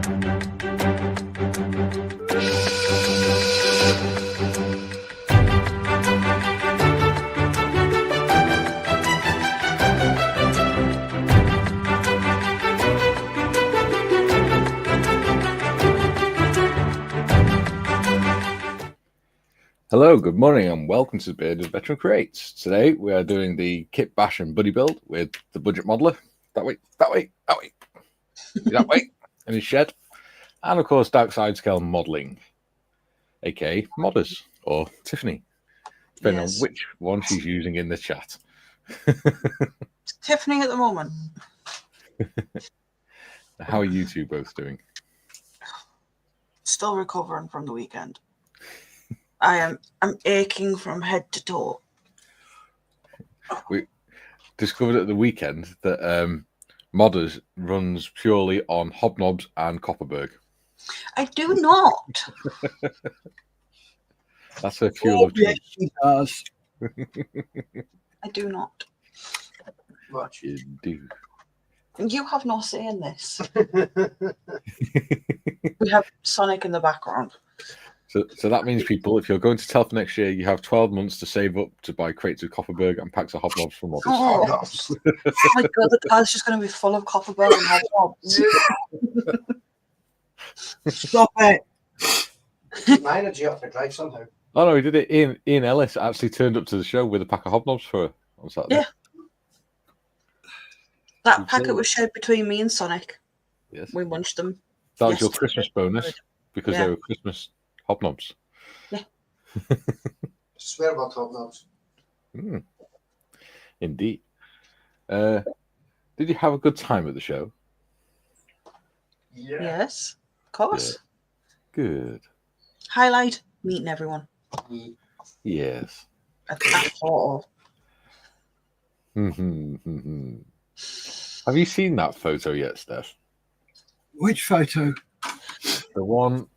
Hello, good morning, and welcome to Bearded Veteran Creates. Today we are doing the kit bash and buddy build with the budget modeler. That way, in his shed. And of course, Dark Side Scale Modeling, aka Modders, or Tiffany, depending on which one she's using in the chat. It's Tiffany at the moment. How are you two both doing? Still recovering from the weekend. I'm aching from head to toe. We discovered at the weekend that Modders runs purely on hobnobs and Copperberg. I do not. That's her fuel of yes, she does. I do not. What you do. You have no say in this. We have Sonic in the background. So that means, people, if you're going to Telf next year, you have 12 months to save up to buy crates of Copperberg and packs of hobnobs from Modders. Oh my god, the car's just going to be full of Copperberg and hobnobs. Stop it. Mine had you up for drive somehow. Oh no, he did it. Ian Ellis actually turned up to the show with a pack of hobnobs for her on Saturday. Yeah. That packet was shared between me and Sonic. Yes. We munched them. That was your Christmas bonus because they were Christmas hobnobs. Yeah. Swear about hobnobs. Indeed. Did you have a good time at the show? Yeah. Yes, of course. Yeah. Good. Highlight, meeting everyone. Yes. At that photo. Have you seen that photo yet, Steph? Which photo? The one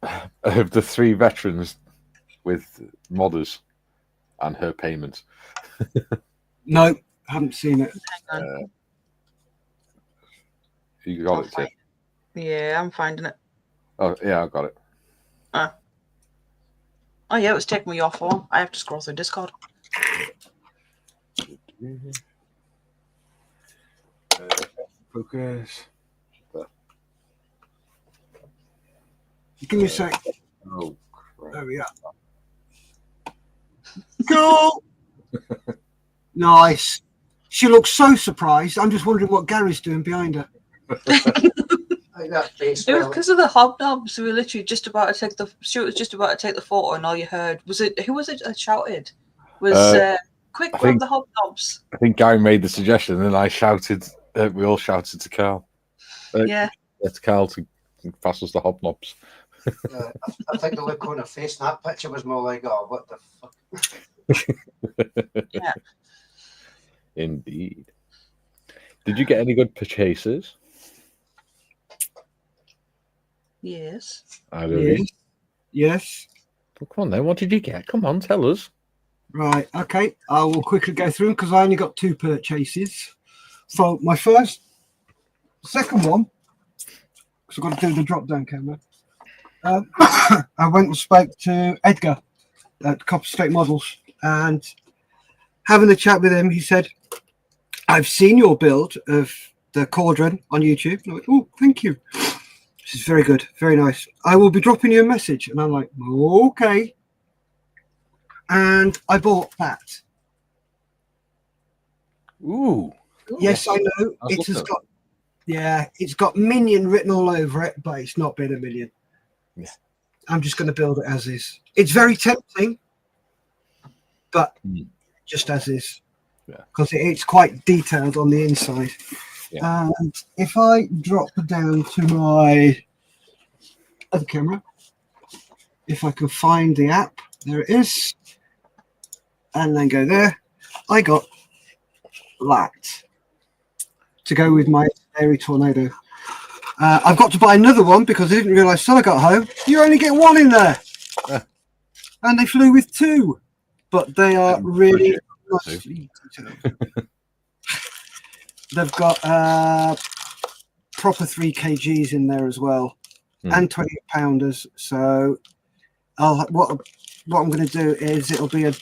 of the 3 veterans with Modders and her payment. No, haven't seen it. Hang on. You got it, Tiff? Yeah, I'm finding it. Oh, yeah, I got it. Oh, yeah, it was taking me off phone. I have to scroll through Discord. Focus. Give me a sec. Oh, crap. There we are. Cool. Nice. She looks so surprised. I'm just wondering what Gary's doing behind her. Like that face. It was because of the hobnobs. We were literally just about to take the Stuart was just about to take the photo, and all you heard was it. Who was it that shouted? Quick, grab the hobnobs. I think Gary made the suggestion, and I shouted. We all shouted to Carl. Yeah. To Carl to pass us the hobnobs. I think the look on her face in that picture was more like, oh, what the fuck? Yeah. Indeed. Did you get any good purchases? Yes. I don't know. Yes. Well, come on then. What did you get? Come on, tell us. Right. Okay. I will quickly go through them because I only got 2 purchases. So my second one, because I've got to do the drop-down camera. I went and spoke to Edgar at Copper State Models, and having a chat with him, he said, I've seen your build of the Cauldron on YouTube. And I went, oh, thank you. This is very good. Very nice. I will be dropping you a message. And I'm like, okay. And I bought that. Ooh. Yes, I know. It has got, it's got Minion written all over it, but it's not been a Minion. Yeah. I'm just going to build it as is. It's very tempting, but just as is. Yeah. Because it's quite detailed on the inside. Yeah. And if I drop down to my other camera, if I can find the app, there it is. And then go there. I got that to go with my Airy Tornado. I've got to buy another one because I didn't realise till I got home you only get 1 in there. And they flew with 2, but they are really nicely detailed. They've got proper 3 kgs in there as well. and 28-pounders. So what I'm going to do is it'll be a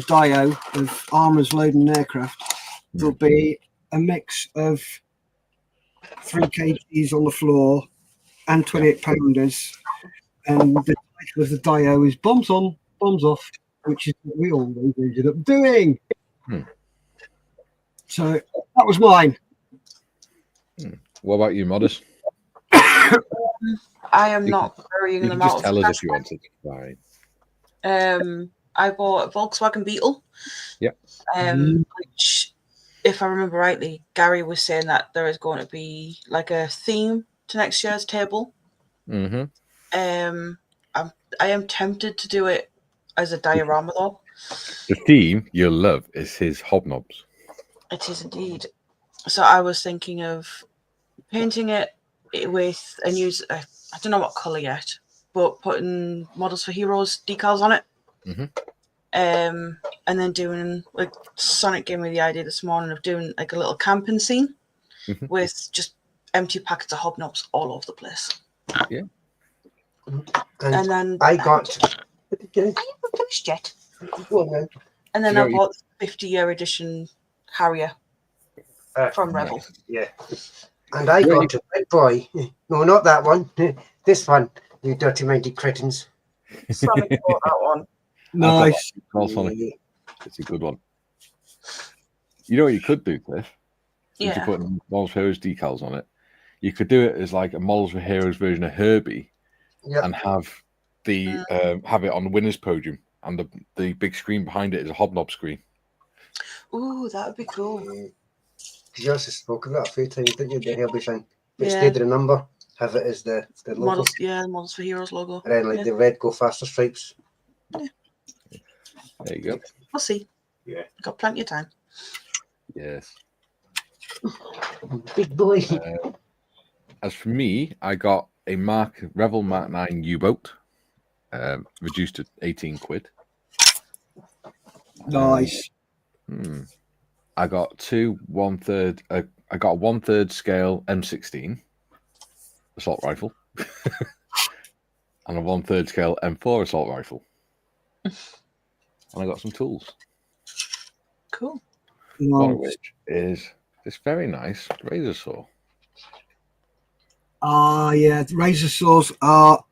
dio of armours loading an aircraft. There'll be a mix of 3 kgs on the floor and 28-pounders. And the title of the dio is Bombs On, Bombs Off, which is what we always ended up doing. So that was mine. What about you, Modest? I am not varying You them can out. just tell us if you want to. Right. I bought a Volkswagen Beetle. Yep. Which, if I remember rightly, Gary was saying that there is going to be like a theme to next year's table. Mm-hmm. I am tempted to do it as a diorama though. The theme you'll love is his hobnobs. It is indeed. So I was thinking of painting it with and use I don't know what colour yet, but putting Models for Heroes decals on it. And then doing like Sonic gave me the idea this morning of doing like a little camping scene with just empty packets of hobnobs all over the place. Yeah. And then I got. I haven't finished yet. Go on, then. And then I bought the 50-year edition Harrier from Rebel. Yeah. And I got a big boy. No, not that one. This one, you dirty-minded cretins. Sonic bought that one. Nice. Sonic. It's a good one. You know what you could do, Tiff? If you put Models for Heroes decals on it, you could do it as like a Models for Heroes version of Herbie, and have the have it on the winner's podium, and the big screen behind it is a hobnob screen. Ooh, that would be cool. You also spoke of that a few times, didn't you? The Herbie thing. But instead of the number, have it as the logo. Models for Heroes logo. And then like the red Go Faster stripes. Yeah. There you go. We'll see. Yeah. Got plenty of time. Yes. Big boy. As for me, I got a Revel Mark 9 U-boat, reduced to 18 quid. Nice. I got two 1/3. I got a 1/3 scale M16 assault rifle, and a 1/3 scale M4 assault rifle, and I got some tools. Cool. One of which is this very nice razor saw. Yeah, razor saws are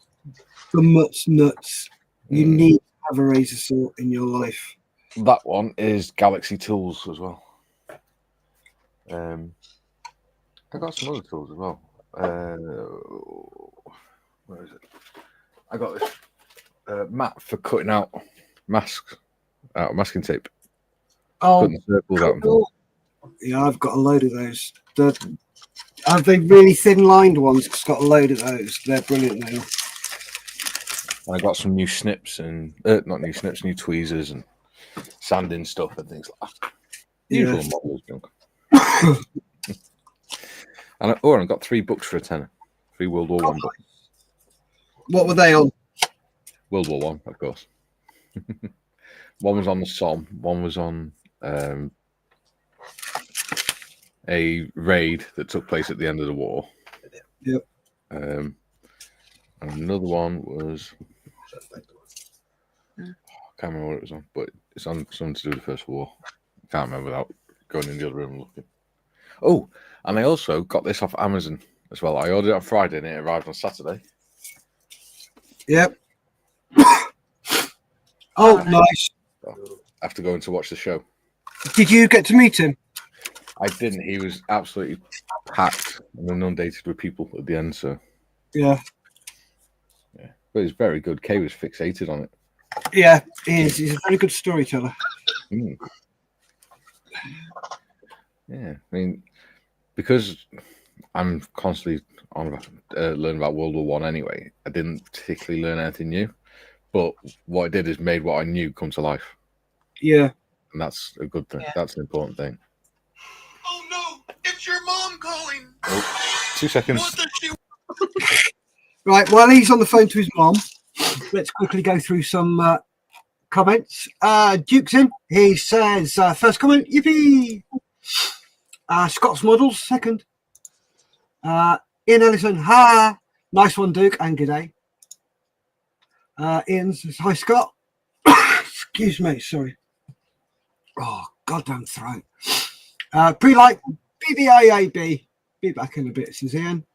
the nuts. You need to have a razor saw in your life. That one is Galaxy Tools as well. I got some other tools as well. Where is it? I got this mat for cutting out masks out of masking tape. Putting circles out. Cool. Yeah, I've got a load of those. Have they really thin lined ones? It's got a load of those. They're brilliant now. And I got some new snips and not new snips, new tweezers and sanding stuff and things like that. Usual models junk. And I got 3 books for a tenner. 3 World War One books. What were they on? World War One, of course. One was on the Somme. One was on a raid that took place at the end of the war. Yep. And another one was I can't remember what it was on, but it's on something to do with the First War. Can't remember without going in the other room and looking. Oh, and I also got this off Amazon as well. I ordered it on Friday and it arrived on Saturday. Yep. Nice. After going to watch the show. Did you get to meet him? I didn't. He was absolutely packed and inundated with people at the end. So yeah, but it's very good. Kay was fixated on it. Yeah, he is. He's a very good storyteller. Yeah, I mean, because I'm constantly on about, learning about World War One anyway. I didn't particularly learn anything new, but what I did is made what I knew come to life. Yeah, and that's a good thing. Yeah. That's an important thing. Oh no! It's your mom calling. Oh, 2 seconds. What does she... Right, while he's on the phone to his mom, let's quickly go through some comments. Duke's in. He says, first comment, yippee! Scott's Models, second. Ian Ellison, ha! Nice one, Duke, and good day. Ian says, hi, Scott. Excuse me, sorry. Oh, goddamn throat. Pre-like BBIAB. Be back in a bit, says Ian.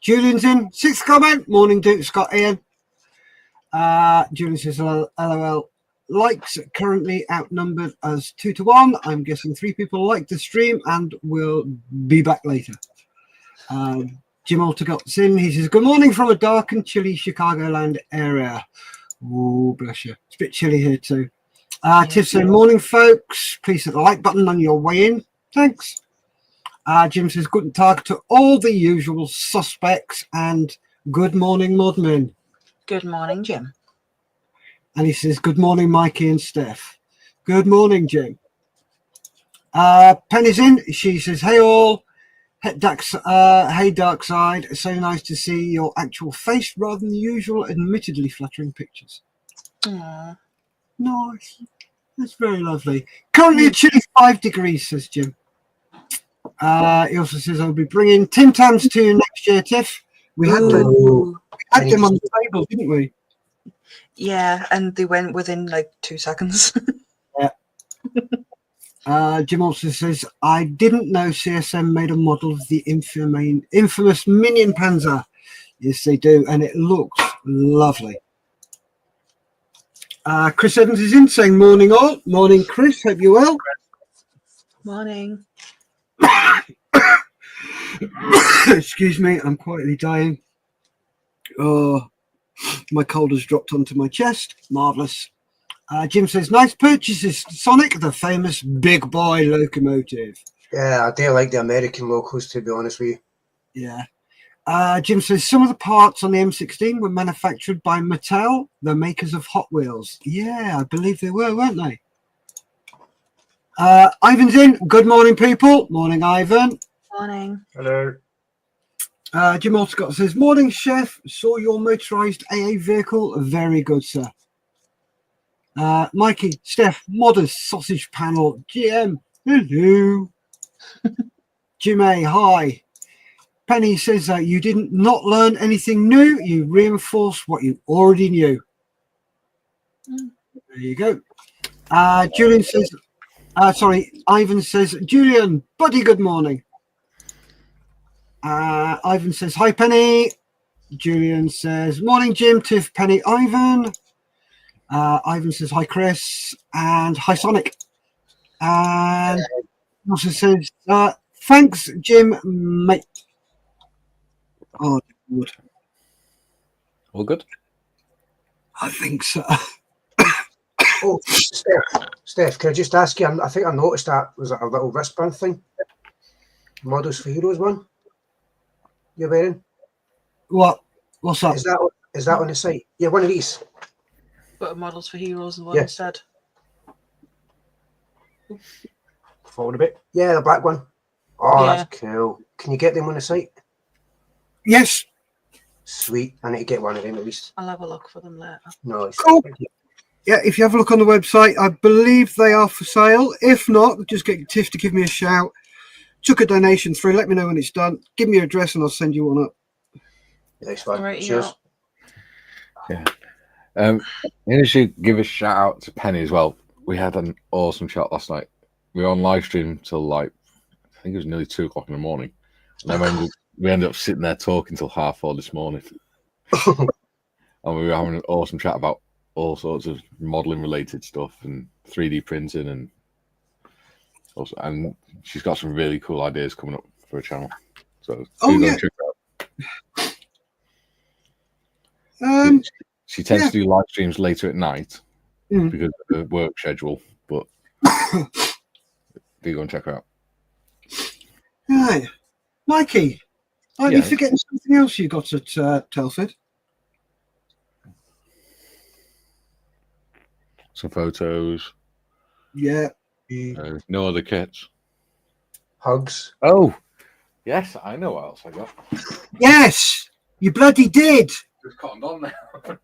Julian's in. 6th comment. Morning, Duke, Scott, Ian. Julian says, LOL. Likes currently outnumbered as 2 to 1. I'm guessing 3 people like the stream and will be back later. Jim Altergott's in. He says, good morning from a dark and chilly Chicagoland area. Oh, bless you. It's a bit chilly here too. Tiff saying, morning, folks. Please hit the like button on your way in. Thanks. Jim says, guten Tag to all the usual suspects and good morning, Modmen. Good morning, Jim. And he says, good morning, Mikey and Steff. Good morning, Jim. Penny's in. She says, hey, all. Hey, dark side. So nice to see your actual face rather than the usual, admittedly flattering pictures. Aww. Nice. That's very lovely. Currently a chilly 5 degrees, says Jim. He also says, I'll be bringing Tim Tams to you next year, Tiff. We had them on the table, didn't we? Yeah, and they went within like 2 seconds. Yeah. Jim also says, I didn't know CSM made a model of the infamous Minion Panzer. Yes, they do, and it looks lovely. Chris Evans is in, saying, morning all. Morning, Chris. Hope you're well. Morning. Excuse me, I'm quietly dying. Oh, my cold has dropped onto my chest. Marvellous. Jim says, nice purchases, Sonic, the famous big boy locomotive. Yeah, I do like the American locos, to be honest with you. Yeah. Jim says, some of the parts on the M16 were manufactured by Mattel, the makers of Hot Wheels. Yeah, I believe they were, weren't they? Ivan's in. Good morning, people. Morning, Ivan. Morning. Hello. Jim Alscott says, morning, chef. Saw your motorized AA vehicle. Very good, sir. Mikey, Steff, modest sausage panel. GM, hello. Jim A, hi. Penny says that you didn't not learn anything new. You reinforced what you already knew. There you go. Julian says, Ivan says, Julian, buddy, good morning. Ivan says, hi, Penny. Julian says, morning, Jim, Tiff, Penny, Ivan. Ivan says, hi, Chris, and hi, Sonic. And also says, thanks, Jim, mate. Oh, good. All good? I think so. Oh, Steff, can I just ask you? I think I noticed that was a little wristband thing. Models for Heroes one. You're wearing? What? What's that? Is that on the site? Yeah, one of these. But Models for Heroes and one instead. Forward a bit. Yeah, the black one. Oh, yeah. That's cool. Can you get them on the site? Yes. Sweet. I need to get one of them at least. I'll have a look for them later. Nice. Cool. Yeah, if you have a look on the website, I believe they are for sale. If not, just get Tiff to give me a shout. Took a donation through. Let me know when it's done. Give me your address and I'll send you one up. Nice one. Right, cheers. Yeah. I should give a shout out to Penny as well. We had an awesome chat last night. We were on live stream till like, I think it was nearly 2 o'clock in the morning. And then we ended up sitting there talking till 4:30 this morning. And we were having an awesome chat about all sorts of modeling related stuff and 3D printing and also, and she's got some really cool ideas coming up for a channel. So check it out. She tends to do live streams later at night because of the work schedule, but do go and check her out. Right. Mikey, are you forgetting something else you got at Telford? Some photos. Yeah. No other kits. Hugs. Oh, yes, I know what else I got. Yes, you bloody did. Just cottoned on now.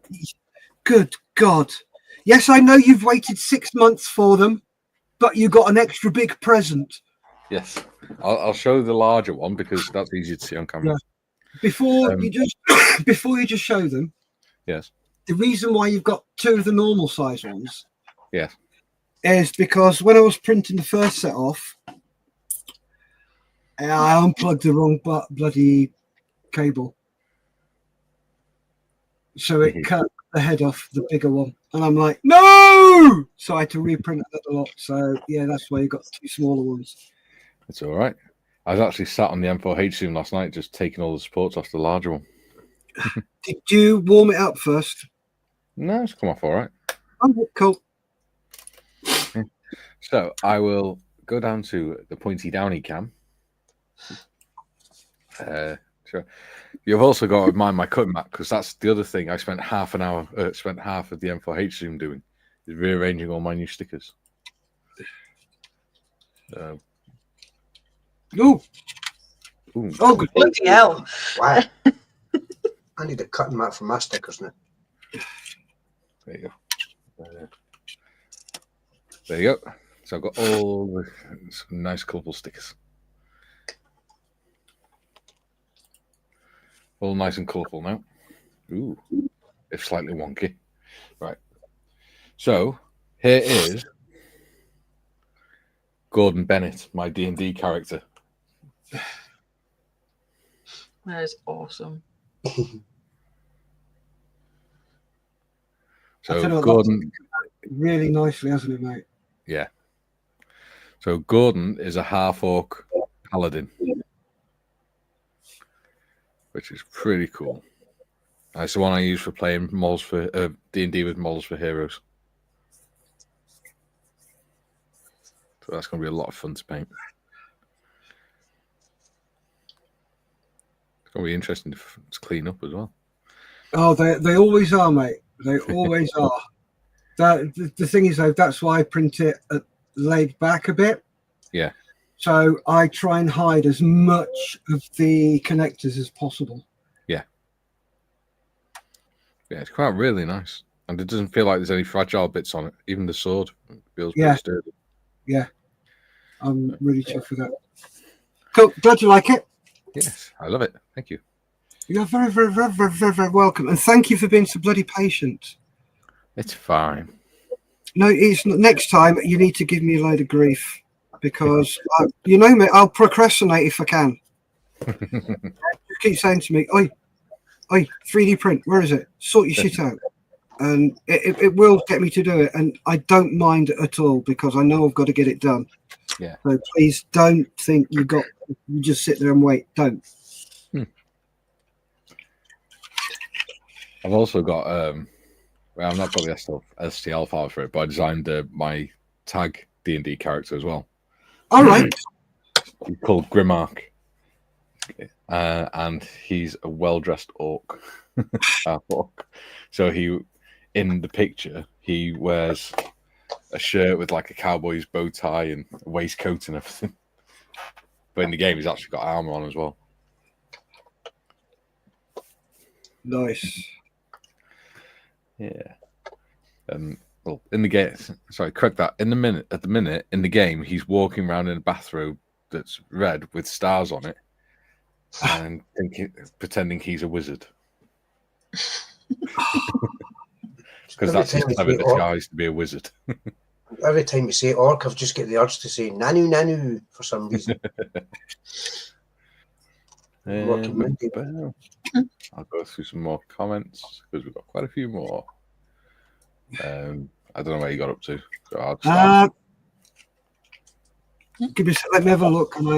Good God. Yes, I know you've waited 6 months for them, but you got an extra big present. Yes, I'll show the larger one because that's easier to see on camera. before you just show them. Yes. The reason why you've got 2 of the normal size ones. Yes. Is because when I was printing the first set off, I unplugged the wrong bloody cable. So it cut the head off the bigger one. And I'm like, no! So I had to reprint that a lot. So, yeah, that's why you got 2 smaller ones. It's all right. I was actually sat on the M4H Zoom last night just taking all the supports off the larger one. Did you warm it up first? No, it's come off all right. Oh, cool. So I will go down to the pointy downy cam. Sure. You've also got to admire my cutting mat, because that's the other thing I spent half an hour, spent half of the M4H Zoom doing, is rearranging all my new stickers. Ooh. Ooh. Oh, good. Bloody hell. Wow. I need a cutting mat for my stickers now. There you go. There you go. So I've got all the some nice colourful stickers. All nice and colourful now. Ooh, if slightly wonky. Right. So here is Gordon Bennett, my D&D character. That is awesome. So Gordon, really nicely, hasn't it, mate? yeah. So Gordon is a half-orc paladin, which is pretty cool. That's the one I use for playing models for D&D with models for heroes. So that's going to be a lot of fun to paint. It's going to be interesting to clean up as well. Oh, they always are, mate. They always are. The thing is, though, that's why I print it laid back a bit. Yeah. So I try and hide as much of the connectors as possible. Yeah. Yeah, it's quite really nice. And it doesn't feel like there's any fragile bits on it. Even the sword feels pretty sturdy. Yeah. I'm really chuffed with that. Cool. Glad you like it. Yes, I love it. Thank you. You're very, very, very, very, very, very welcome. And thank you for being so bloody patient. It's fine. No, it's not. Next time you need to give me a load of grief, because you know me, I'll procrastinate if I can. You keep saying to me, oi, 3D print, where is it? Sort your shit out. And it will get me to do it. And I don't mind it at all, because I know I've got to get it done. Yeah. So please don't think you just sit there and wait. Don't. I've also got well, I've not got the STL file for it, but I designed my tag D&D character as well. All right. He's called Grimark, and he's a well-dressed orc. Orc. So in the picture, he wears a shirt with like a cowboy's bow tie and a waistcoat and everything. But in the game, he's actually got armor on as well. Nice. Yeah. Well, in the game, sorry, correct that. At the minute, in the game, he's walking around in a bathrobe that's red with stars on it, and pretending he's a wizard. Because that's his clever disguise to be a wizard. Every time you say orc, I've just got the urge to say nanu nanu for some reason. I'll go through some more comments because we've got quite a few more. I don't know where you got up to. So I'll start. Give me a second, let me have a look, and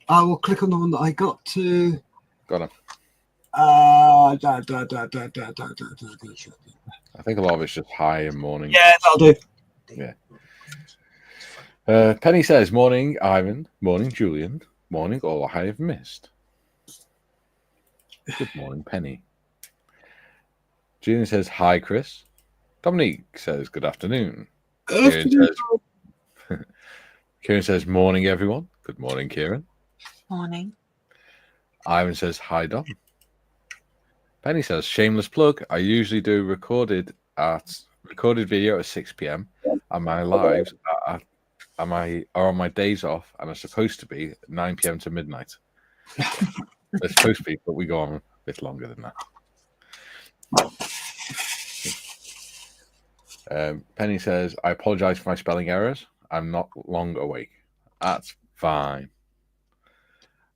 I will click on the one that I got to. Got him. I think a lot of it's just high and morning. Yeah, that'll do. Yeah. Penny says, morning, Ivan. Morning, Julian. Morning, all I have missed. Good morning, Penny. Julian says, hi, Chris. Dominique says, good afternoon. Kieran says, morning, everyone. Good morning, Kieran. Morning. Ivan says, hi, Dom. Penny says, shameless plug. I usually do recorded video at 6 p.m. and my lives are on my days off and are supposed to be 9 p.m. to midnight. They're supposed to be, but we go on a bit longer than that. Penny says, I apologize for my spelling errors. I'm not long awake. That's fine.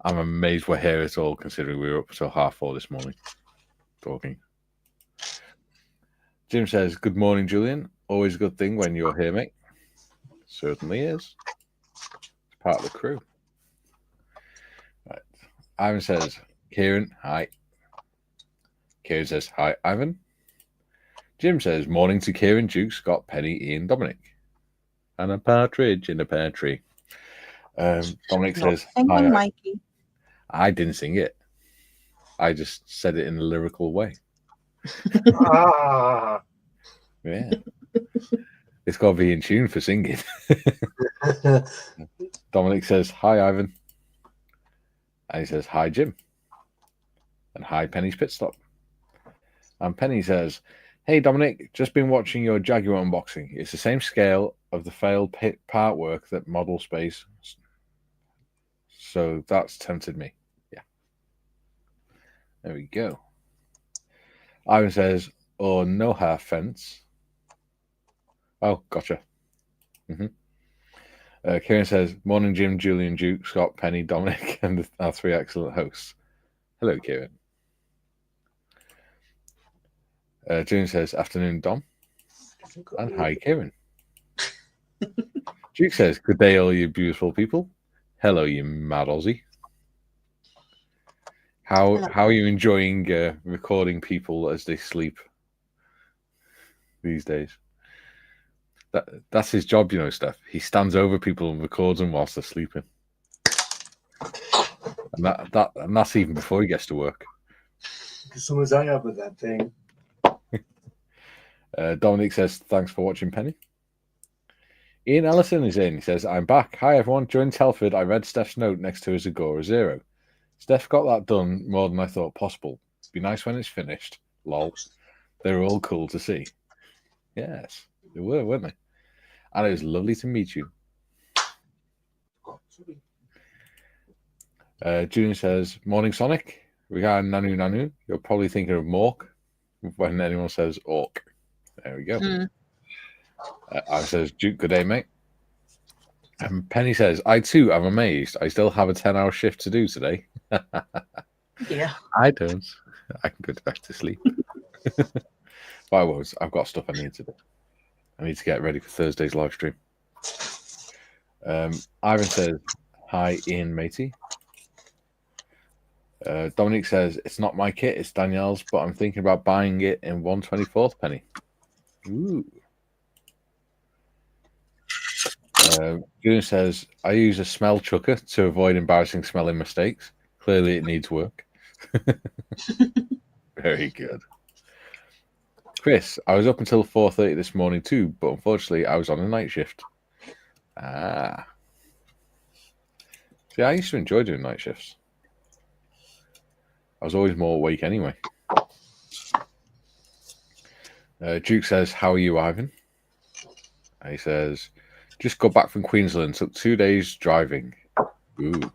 I'm amazed we're here at all, considering we were up until 4:30 this morning talking. Jim says, good morning, Julian. Always a good thing when you're here, mate. Certainly is. It's part of the crew. Right. Ivan says, Kieran, hi. Kieran says, hi, Ivan. Jim says, morning to Kieran, Duke, Scott, Penny, Ian, Dominic. And a partridge in a pear tree. Dominic says, hi, Mikey. I didn't sing it. I just said it in a lyrical way. Yeah. It's got to be in tune for singing. Dominic says, hi, Ivan. And he says, hi, Jim. And hi, Penny's Pit Stop. And Penny says, hey, Dominic, just been watching your Jaguar unboxing. It's the same scale of the failed part work that Model Space. So that's tempted me. Yeah. There we go. Ivan says, oh, no half fence. Oh, gotcha. Kieran says, morning, Jim, Julian, Duke, Scott, Penny, Dominic, and our 3 excellent hosts. Hello, Kieran. Julian says, afternoon, Dom. And hi, Kieran. Duke says, good day, all you beautiful people. Hello, you mad Aussie. How are you enjoying recording people as they sleep these days? That's his job, you know, Steff. He stands over people and records them whilst they're sleeping. And that's even before he gets to work. As soon as I have with that thing. Dominic says, thanks for watching, Penny. Ian Ellison is in. He says, I'm back. Hi, everyone. During Telford, I read Steff's note next to his Agora Zero. Steff got that done more than I thought possible. Be nice when it's finished. Lol. They were all cool to see. Yes, they were, weren't they? And it was lovely to meet you. Julian says, morning, Sonic. Regarding Nanu Nanu, you're probably thinking of Mork when anyone says Orc. There we go. I says, Duke, good day, mate. And Penny says, I too am amazed. I still have a 10-hour shift to do today. Yeah. I don't. I can go back to sleep. But I won't. I've got stuff I need to do. I need to get ready for Thursday's live stream. Ivan says, hi, Ian, matey. Dominic says, it's not my kit, it's Danielle's, but I'm thinking about buying it in 1/24th penny. Ooh. Julian says, I use a smell chucker to avoid embarrassing smelling mistakes. Clearly it needs work. Very good. Chris, I was up until 4:30 this morning too, but unfortunately I was on a night shift. See, I used to enjoy doing night shifts. I was always more awake anyway. Duke says, how are you, Ivan? And he says, just got back from Queensland. Took 2 days driving. Ooh.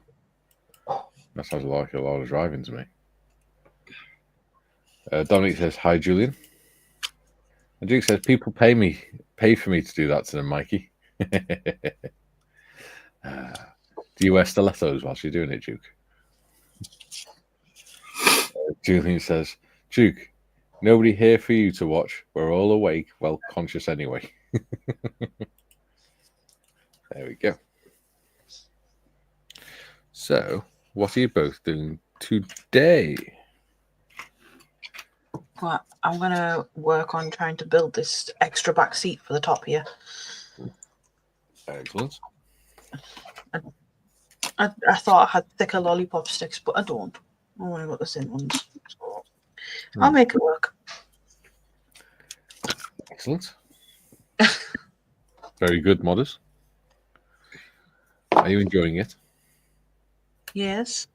That sounds like a lot of driving to me. Dominic says, hi, Julian. And Duke says, people pay for me to do that to them, Mikey. Do you wear stilettos whilst you're doing it, Duke? Julian says, Duke, nobody here for you to watch. We're all awake, well conscious anyway. There we go. So, what are you both doing today? Well, I'm going to work on trying to build this extra back seat for the top here. Excellent. I thought I had thicker lollipop sticks, but I don't. I only got the thin ones. So I'll make it work. Excellent. Very good, modders. Are you enjoying it? Yes.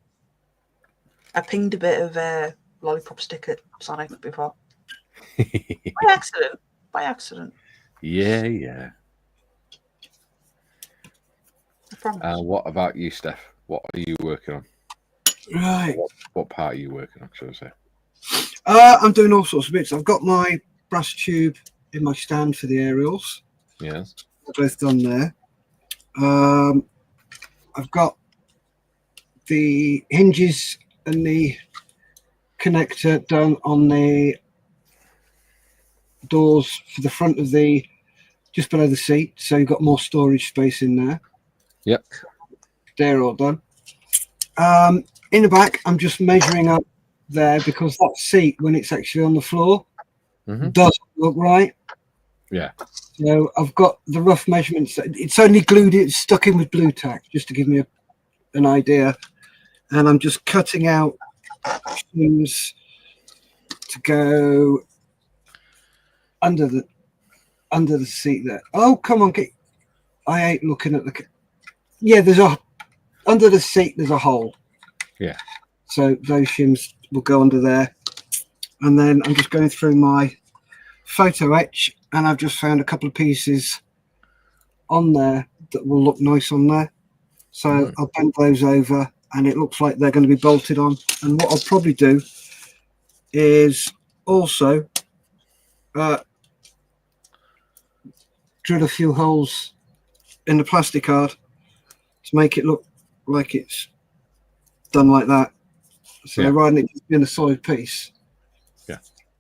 I pinged a bit of lollipop stick at Sonic before. By accident. By accident. Yeah, yeah. I promise. What about you, Steff? What are you working on? Right. What part are you working on, should I say? I'm doing all sorts of bits. I've got my brass tube in my stand for the aerials. Yes. They're both done there. I've got the hinges and the connector done on the doors for the front of the, just below the seat, so you've got more storage space in there. Yep. They're all done. In the back, I'm just measuring up there because that seat, when it's actually on the floor, doesn't look right. Yeah. So I've got the rough measurements. It's only glued, it's stuck in with blue tack, just to give me an idea. And I'm just cutting out things to go under the seat there. Oh, come on, I ain't looking at the. Yeah, under the seat. There's a hole. Yeah. So those shims will go under there, and then I'm just going through my photo etch, and I've just found a couple of pieces on there that will look nice on there. So I'll bend those over, and it looks like they're going to be bolted on. And what I'll probably do is also drill a few holes in the plastic card to make it look like it's done like that. So rather than it just being a solid piece,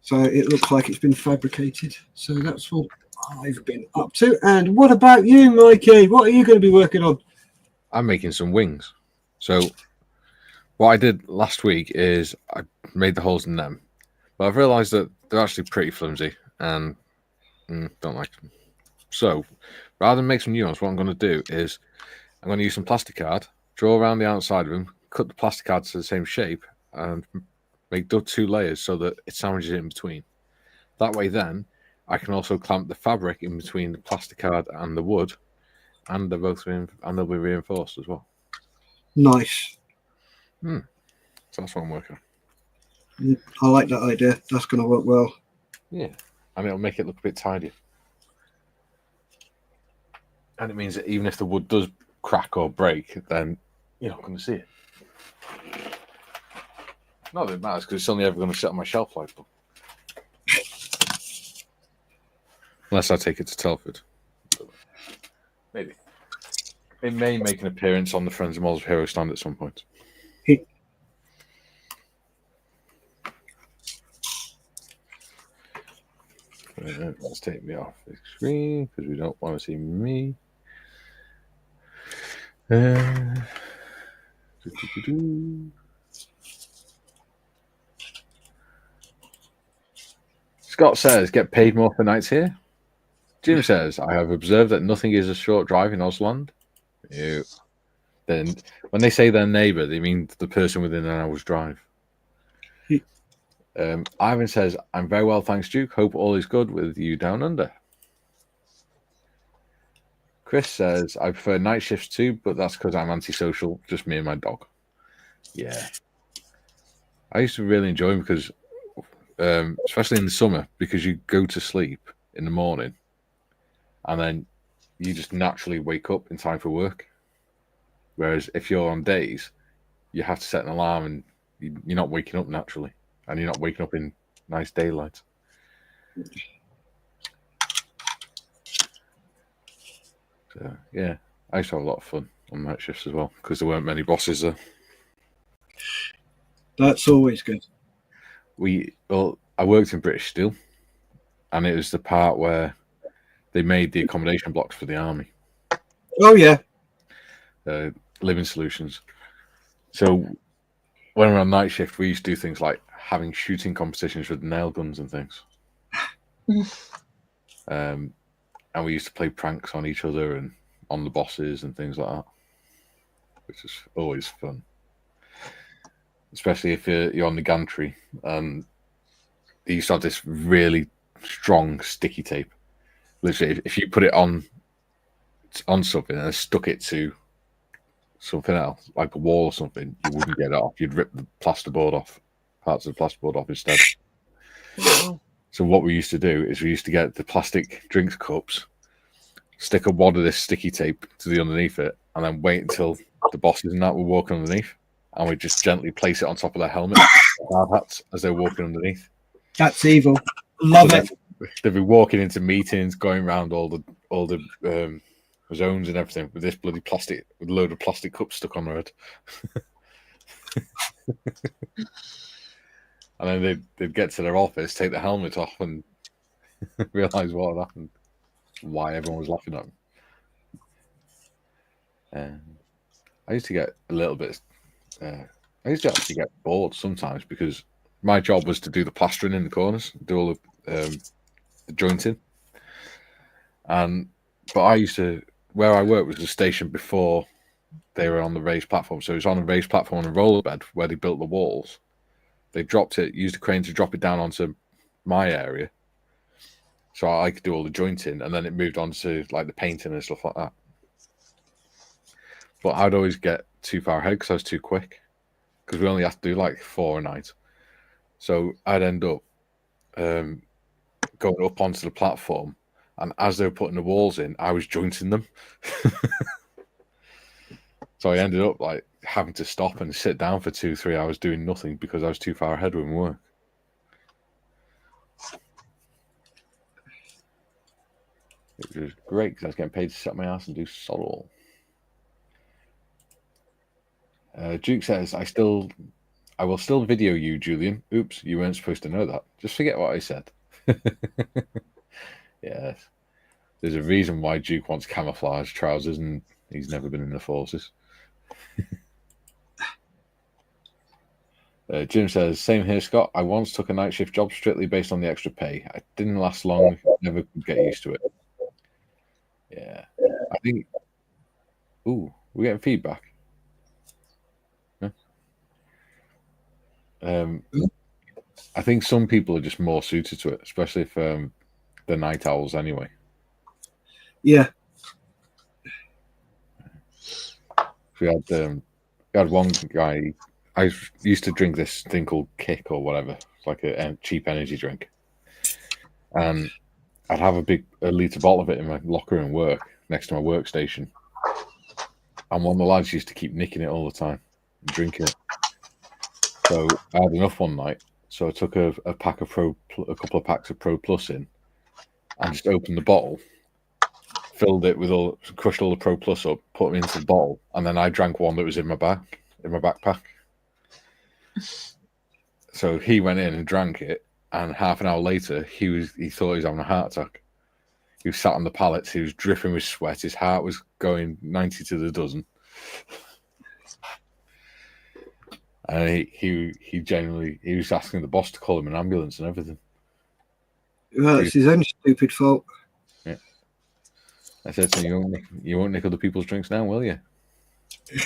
so it looks like it's been fabricated. So that's what I've been up to. And what about you, Mikey? What are you going to be working on? I'm making some wings. So what I did last week is I made the holes in them, but I've realized that they're actually pretty flimsy and don't like them. So rather than make some new ones, what I'm going to do is I'm going to use some plastic card, draw around the outside of them, cut the plastic card to the same shape, and make 2 layers so that it sandwiches in between. That way then I can also clamp the fabric in between the plastic card and the wood, and they're both and they'll be reinforced as well. Nice. So that's what I'm working on. I like that idea. That's going to work well. Yeah, and it'll make it look a bit tidier. And it means that even if the wood does crack or break, then you're not going to see it. Not that it matters, because it's only ever going to sit on my shelf life. Unless I take it to Telford. Maybe. It may make an appearance on the Friends of Models of Hero stand at some point. Let's take me off the screen, because we don't want to see me. Scott says, get paid more for nights here. Jim says, I have observed that nothing is a short drive in Osland. Ew. Then, when they say their neighbour, they mean the person within an hour's drive. Ivan says, I'm very well, thanks, Duke. Hope all is good with you down under. Chris says, I prefer night shifts too, but that's because I'm antisocial, just me and my dog. Yeah. I used to really enjoy them because, especially in the summer, because you go to sleep in the morning and then you just naturally wake up in time for work. Whereas if you're on days, you have to set an alarm and you're not waking up naturally. And you're not waking up in nice daylight. So, yeah, I used to have a lot of fun on night shifts as well because there weren't many bosses there. That's always good. I worked in British Steel, and it was the part where they made the accommodation blocks for the army. Oh, yeah. Living Solutions. So when we were on night shift, we used to do things like having shooting competitions with nail guns and things. And we used to play pranks on each other and on the bosses and things like that, which is always fun. Especially if you're on the gantry. They used to have this really strong sticky tape. Literally, if you put it on something and stuck it to something else, like a wall or something, you wouldn't get it off. You'd rip the plasterboard off, parts of the plasterboard off instead. So what we used to do is we used to get the plastic drinks cups, stick a wad of this sticky tape to the underneath it, and then wait until the bosses and that were walking underneath. and we just gently place it on top of their helmet, hard hats, as they're walking underneath. That's evil. Love it. They'd be walking into meetings, going around all the zones and everything with this bloody plastic, with a load of plastic cups stuck on their head. And then they'd get to their office, take the helmet off, and realise what had happened, why everyone was laughing at them. I used to get a little bit. I used to actually get bored sometimes because my job was to do the plastering in the corners, do all the jointing, but I used to, where I worked was a station before they were on the raised platform, so it was on a raised platform on a roller bed where they built the walls. They dropped it, used a crane to drop it down onto my area, so I could do all the jointing, and then it moved on to like the painting and stuff like that. But I'd always get too far ahead because I was too quick, because we only have to do like 4 a night. So I'd end up going up onto the platform, and as they were putting the walls in, I was jointing them. So I ended up like having to stop and sit down for 2-3 hours doing nothing because I was too far ahead with my work. It was great because I was getting paid to sit my ass and do sod all. Duke says, I will still video you, Julian. Oops, you weren't supposed to know that. Just forget what I said. Yes. There's a reason why Duke wants camouflage trousers and he's never been in the forces. Jim says, same here, Scott. I once took a night shift job strictly based on the extra pay. I didn't last long, never could get used to it. Yeah. I think... Ooh, we're getting feedback. Huh? I think some people are just more suited to it, especially if they're night owls anyway. Yeah. We had one guy. I used to drink this thing called Kick or whatever. It's like a cheap energy drink. And I'd have a litre bottle of it in my locker in work, next to my workstation. And one of the lads used to keep nicking it all the time and drinking it. So I had enough one night. So I took a couple of packs of Pro Plus in and just opened the bottle, filled it with crushed all the Pro Plus up, put them into the bottle, and then I drank one that was in my backpack. So he went in and drank it, and half an hour later, he thought he was having a heart attack. He was sat on the pallets, he was dripping with sweat, his heart was going 90 to the dozen. And he was asking the boss to call him an ambulance and everything. Well, it's his own stupid fault. Yeah. I said to him, you won't nick other people's drinks now, will you? He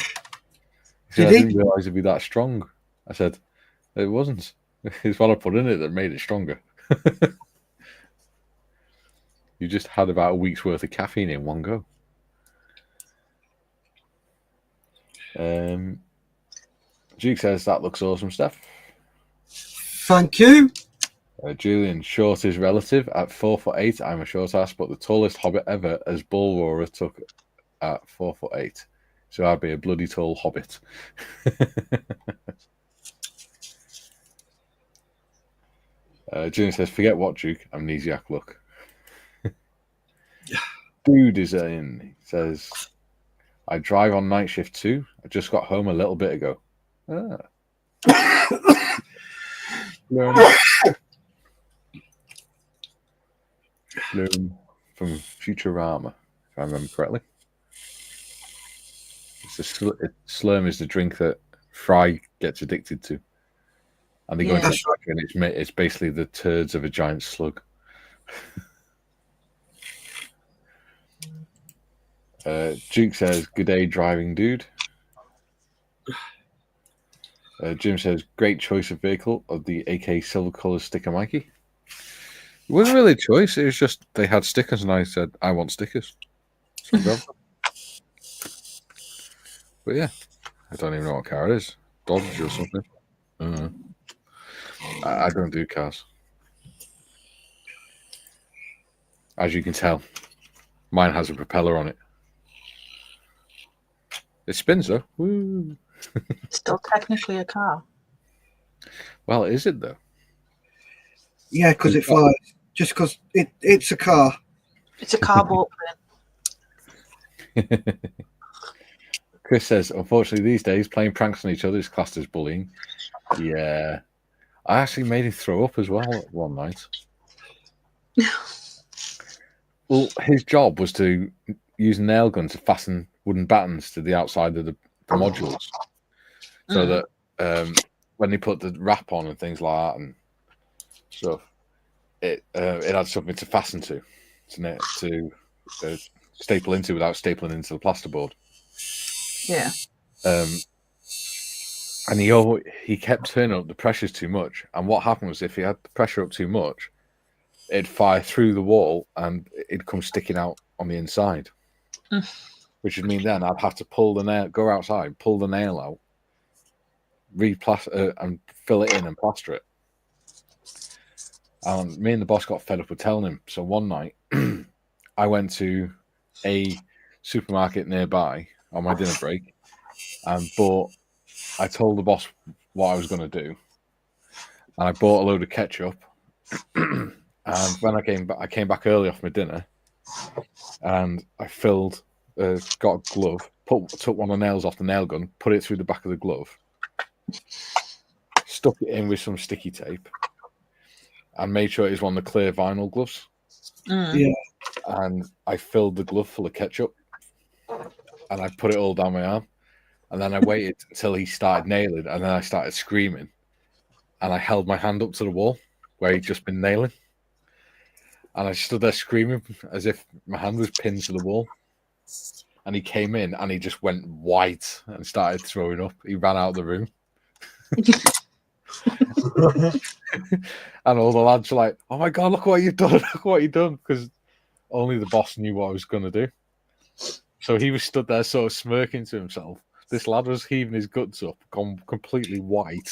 said, I didn't realise it'd be that strong. I said, it wasn't. It's what I put in it that made it stronger. You just had about a week's worth of caffeine in one go. Duke says, that looks awesome, Steff. Thank you. Julian, short is relative. At 4'8", I'm a short ass, but the tallest hobbit ever, as Bull Roarer, took at 4'8". So I'd be a bloody tall hobbit. Julian says, forget what, Duke? Amnesiac look. Dude is in. He says, I drive on night shift too. I just got home a little bit ago. Bloom from Futurama, if I remember correctly. Slurm is the drink that Fry gets addicted to. And they go into the and it's basically the turds of a giant slug. Duke says, good day, driving dude. Jim says, great choice of vehicle of the AK silver colour sticker Mikey. It wasn't really a choice, it was just they had stickers and I said, I want stickers. So but yeah, I don't even know what car it is. Dodge or something. I don't do cars. As you can tell, mine has a propeller on it. It spins though. Woo. It's still technically a car. Well, is it though? Yeah, because it flies. Just because it's a car. It's a car boat plane. Chris says, unfortunately, these days playing pranks on each other is classed as bullying. Yeah, I actually made him throw up as well one night. Well, his job was to use a nail gun to fasten wooden battens to the outside of the modules, so that when they put the wrap on and things like that and stuff, it had something to fasten to staple into without stapling into the plasterboard. Yeah. And he kept turning up the pressures too much. And what happened was, if he had the pressure up too much, it'd fire through the wall and it'd come sticking out on the inside. Which would mean then I'd have to pull the nail, go outside, pull the nail out, and fill it in and plaster it. And me and the boss got fed up with telling him. So one night, I went to a supermarket nearby on my dinner break and I told the boss what I was going to do. And I bought a load of ketchup. And when I came back early off my dinner, and I got a glove, took one of the nails off the nail gun, put it through the back of the glove, stuck it in with some sticky tape, and made sure it was one of the clear vinyl gloves. Yeah. And I filled the glove full of ketchup, and I put it all down my arm. And then I waited until he started nailing, and then I started screaming. And I held my hand up to the wall where he'd just been nailing. And I stood there screaming as if my hand was pinned to the wall. And he came in and he just went white and started throwing up. He ran out of the room. And all the lads were like, "Oh my God, look what you've done. Look what you've done." Because only the boss knew what I was going to do. So he was stood there sort of smirking to himself. This lad was heaving his guts up, gone completely white.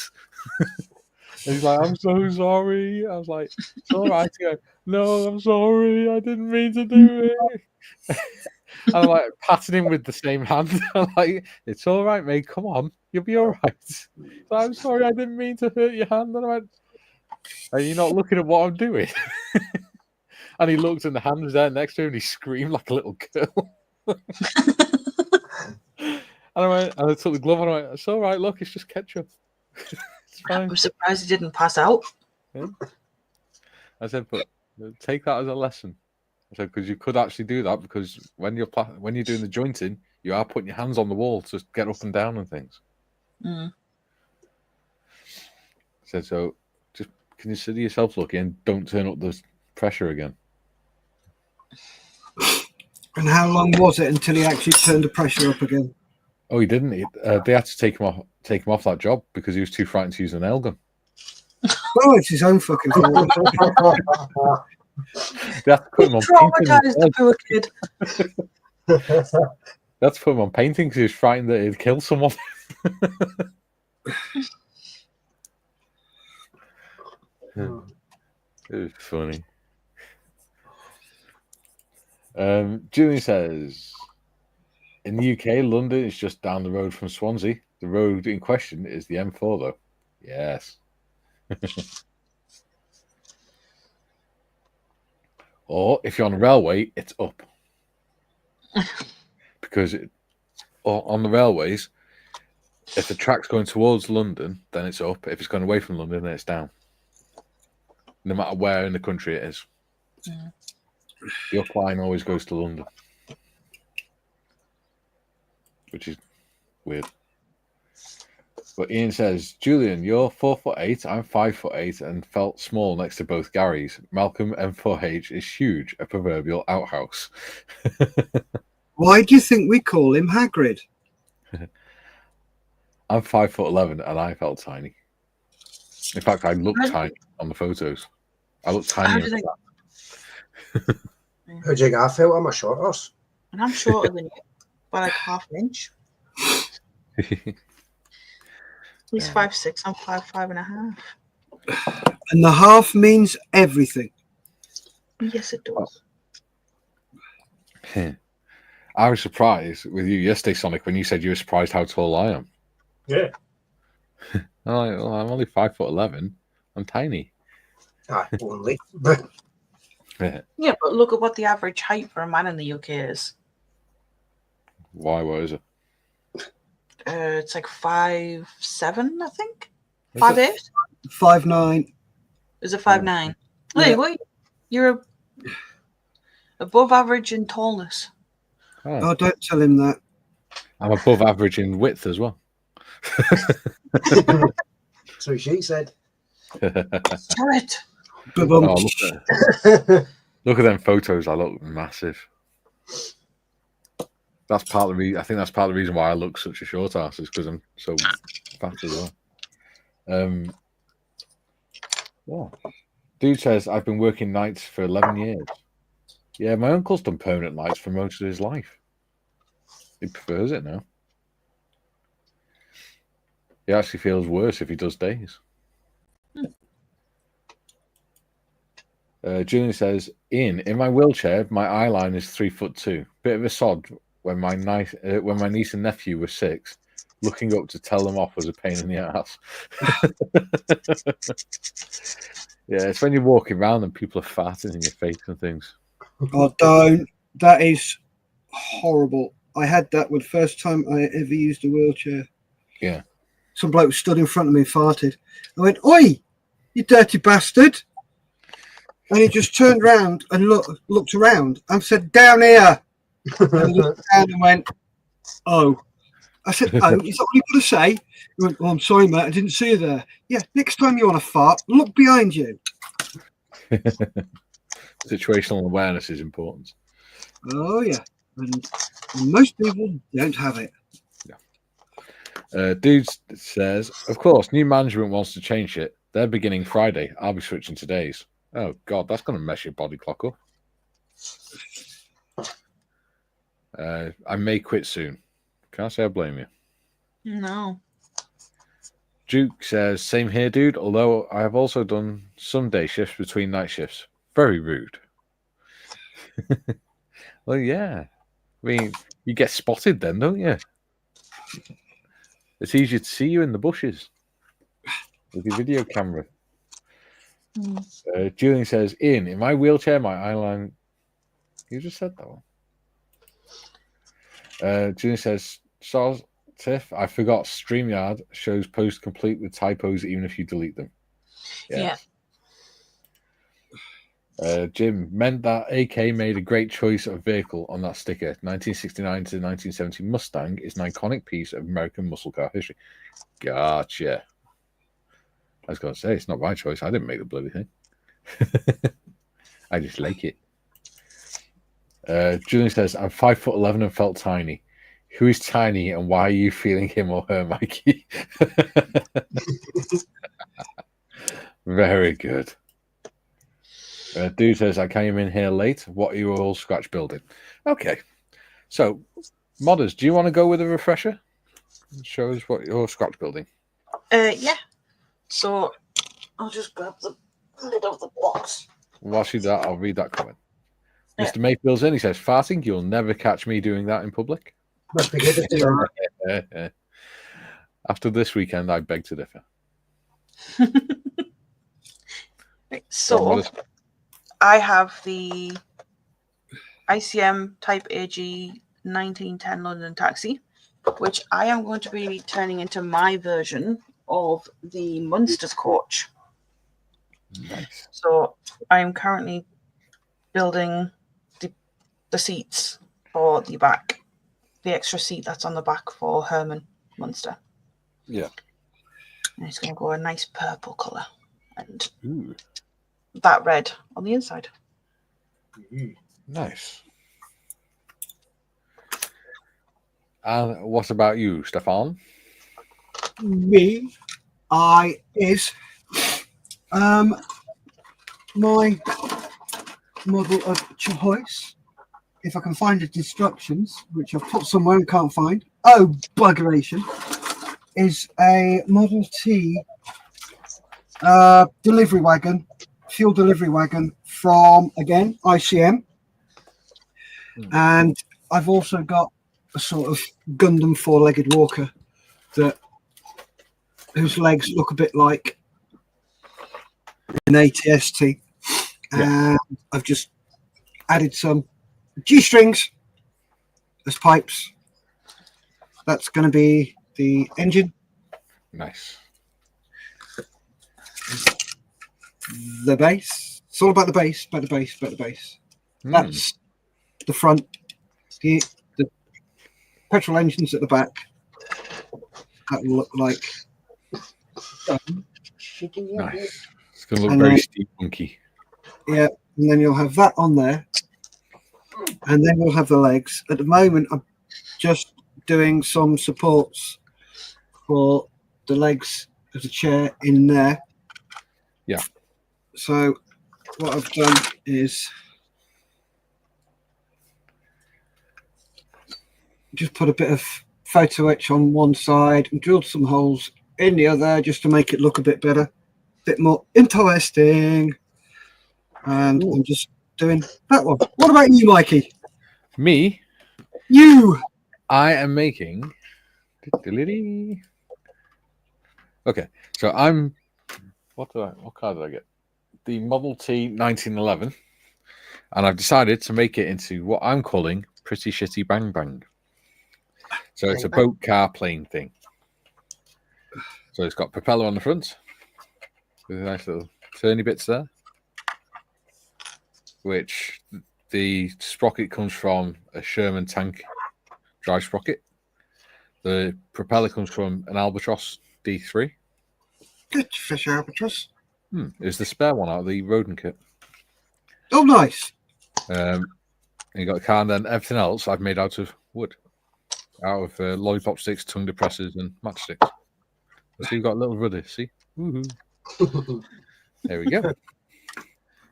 And he's like, "I'm so sorry." I was like, "It's all right." He goes, "No, I'm sorry. I didn't mean to do it." And I'm like patting him with the same hand. I'm like, "It's all right, mate. Come on. You'll be all right." So, "I'm sorry. I didn't mean to hurt your hand." And I went, "Are you not looking at what I'm doing?" And he looked and the hand was there next to him and he screamed like a little girl. And I took the glove and I went, "It's all right. Look, it's just ketchup. It's fine." I'm surprised he didn't pass out. Yeah. I said, "But take that as a lesson." I said, "Because you could actually do that, because when you're doing the jointing, you are putting your hands on the wall to get up and down and things." I said, "So just consider yourself lucky and don't turn up the pressure again." And how long was it until he actually turned the pressure up again? Oh, he didn't. They had to take him off that job because he was too frightened to use a nail gun. Oh, it's his own fucking fault. They had to put him on Traumatized the poor kid. They had to put him on painting because he was frightened that he'd kill someone. It was funny. Julian says, in the UK, London is just down the road from Swansea. The road in question is the M4, though. Yes. Or if you're on a railway, it's up. Because on the railways, if the track's going towards London, then it's up. If it's going away from London, then it's down. No matter where in the country it is. Yeah. The up line always goes to London. Which is weird. But Ian says, Julian, you're 4'8", I'm 5'8", and felt small next to both Garys. Malcolm M4H is huge, a proverbial outhouse. Why do you think we call him Hagrid? I'm 5'11", and I felt tiny. In fact, I look tiny on the photos. I look tiny. How do you think I felt? I'm a short horse. And I'm shorter than you by like half an inch. He's 5'6", I'm 5'5.5". And the half means everything. Yes, it does. I was surprised with you yesterday, Sonic, when you said you were surprised how tall I am. Yeah. I'm like, well, I'm only 5'11". I'm tiny. Only. Yeah, but look at what the average height for a man in the UK is. Why? What is it? It's like 5'7", I think. Is 5'8". 5'9". Is it 5'9"? Yeah. Hey, wait, you're above average in tallness. Oh, don't tell him that. I'm above average in width as well. So she said. Turret. Oh, look at them photos. I look massive. That's part of the I think that's part of the reason why I look such a short ass is because I'm so fat as well. Yeah. Dude says I've been working nights for 11 years. Yeah, my uncle's done permanent nights for most of his life. He prefers it now. He actually feels worse if he does days. Julian says, in my wheelchair, my eye line is 3'2". Bit of a sod when my niece and nephew were 6. Looking up to tell them off was a pain in the ass. Yeah, it's when you're walking around and people are farting in your face and things. Oh, don't. That is horrible. I had that the first time I ever used a wheelchair. Yeah. Some bloke stood in front of me and farted. I went, "Oi, you dirty bastard." And he just turned around and looked around and said, "Down here." And he looked down and went, "Oh." I said, "Oh, is that what you got to say?" He went, "Oh, I'm sorry, mate. I didn't see you there." Yeah, next time you want to fart, look behind you. Situational awareness is important. Oh, yeah. And most people don't have it. Dude says, of course, new management wants to change it. They're beginning Friday. I'll be switching to days. Oh, God, that's going to mess your body clock up. I may quit soon. Can't say I blame you. No. Duke says, same here, dude, although I have also done some day shifts between night shifts. Very rude. Well, yeah. I mean, you get spotted then, don't you? It's easier to see you in the bushes with your video camera. Julian says, in my wheelchair, my eyeline... You just said that one. Julian says, Tiff, I forgot StreamYard shows posts complete with typos even if you delete them. Yeah. Jim, meant that AK made a great choice of vehicle on that sticker. 1969 to 1970 Mustang is an iconic piece of American muscle car history. Gotcha. I was going to say, it's not my choice. I didn't make the bloody thing. I just like it. Julian says, I'm 5'11" and felt tiny. Who is tiny and why are you feeling him or her, Mikey? Very good. Dude says, I came in here late. What are you all scratch building? Okay. So, modders, do you want to go with a refresher? Show us what you're scratch building. Yeah. So, I'll just grab the lid of the box. Whilst you do that, I'll read that comment. Mr. Mayfield's in. He says, farting, you'll never catch me doing that in public. Must be good if they are. After this weekend, I beg to differ. So, I have the ICM Type AG 1910 London Taxi, which I am going to be turning into my version of the Munsters coach. Nice. So, I am currently building the seats for the back. The extra seat that's on the back for Herman Munster. Yeah. And it's going to go a nice purple colour. And Ooh. that red on the inside. Nice. And what about you, Stefan? Me, is my model of choice. If I can find the instructions, which I've put somewhere and can't find. Oh, buggeration. Is a Model T delivery wagon, fuel delivery wagon from, again, ICM. And I've also got a sort of Gundam four-legged walker that whose legs look a bit like an ATST. Yeah. I've just added some G-strings as pipes. That's going to be the engine. Nice. The base. It's all about the base, about the base, about the base. That's the front. The petrol engine's at the back. That will look like. Nice. It's going to look very steampunky. Yeah, and then you'll have that on there. And then we'll have the legs. At the moment, I'm just doing some supports for the legs of the chair in there. Yeah. So what I've done is just put a bit of photo etch on one side and drilled some holes in the other just to make it look a bit better, a bit more interesting. And I'm just doing that one. What about you, Mikey? Me? You! I am making... Okay, so I'm... What car did I get? The Model T 1911. And I've decided to make it into what I'm calling Pretty Shitty Bang Bang. So it's a boat car plane thing. So it's got propeller on the front with nice little turny bits there, which the sprocket comes from a Sherman tank drive sprocket. The propeller comes from an Albatross D3. Good fish Albatross. It's the spare one out of the Rodin kit. Oh, nice. And you got the car, and then everything else I've made out of wood. Out of lollipop sticks, tongue depressors, and matchsticks. So you've got a little rudder, see? Woohoo. There we go.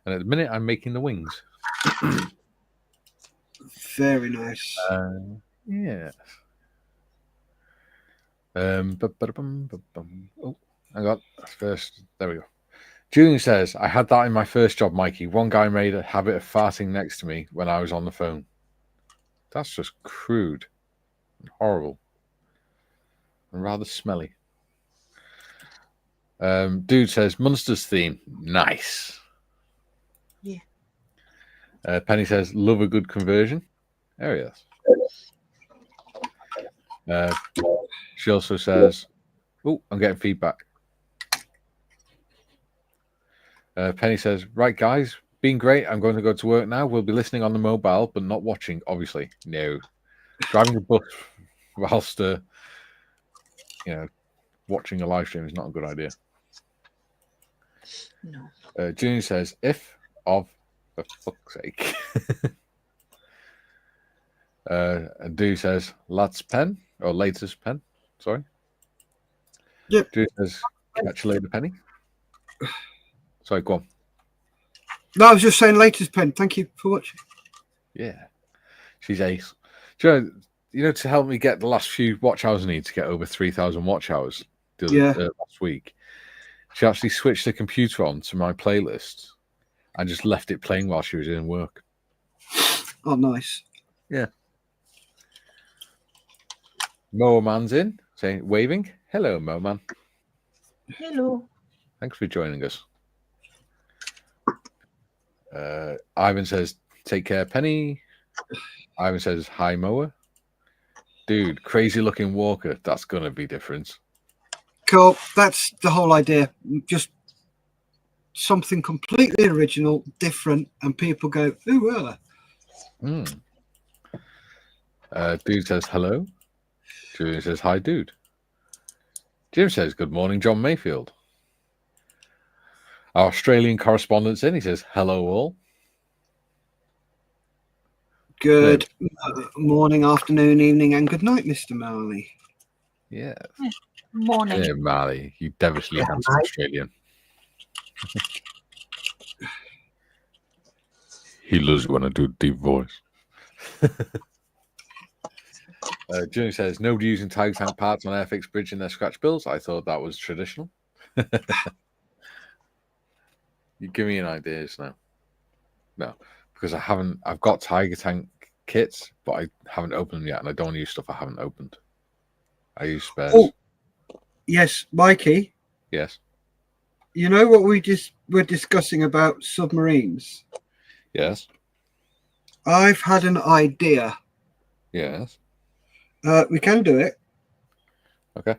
And at the minute, I'm making the wings. Very nice. Yeah. Oh, I got first. There we go. Julian says, I had that in my first job, Mikey. One guy made a habit of farting next to me when I was on the phone. That's just crude. Horrible. And rather smelly. Dude says, Munsters theme. Nice. Yeah. Penny says, love a good conversion. There he is. She also says, oh, I'm getting feedback. Penny says, right, guys, been great. I'm going to go to work now. We'll be listening on the mobile, but not watching, obviously. No. Driving the bus whilst, watching a live stream is not a good idea. No. Junior says, if of, for fuck's sake. And Doo says, latest pen. Sorry. Yep. Doo says, catch you later, Penny. Sorry, go on. No, I was just saying latest pen. Thank you for watching. Yeah. She's ace. Do you know, to help me get the last few watch hours I need to get over 3,000 watch hours last week, she actually switched the computer on to my playlist and just left it playing while she was in work. Oh, nice. Yeah. Mo Man's in, saying, waving. Hello, Mo Man. Hello. Thanks for joining us. Ivan says, take care, Penny. Ivan says, hi, Moa. Dude, crazy looking walker. That's going to be different. Cool. That's the whole idea. Just something completely original, different, and people go, ooh, Dude says, hello. Julian says, hi, dude. Jim says, good morning, John Mayfield. Our Australian correspondent's in. He says, hello, all. Good morning, afternoon, evening, and good night, Mr. Marley. Yeah. Morning. Yeah, Marley, you devilishly handsome Australian. He loves when I do deep voice. Jimmy says, nobody using Tiger Tank parts on Airfix Bridge in their scratch builds. I thought that was traditional. You give me an idea now. No, because I've got Tiger Tank kits, but I haven't opened them yet, and I don't use stuff I haven't opened. I use spares. Oh, Yes, Mikey. Yes. You know what we just were discussing about submarines? Yes. I've had an idea. Yes. We can do it. Okay.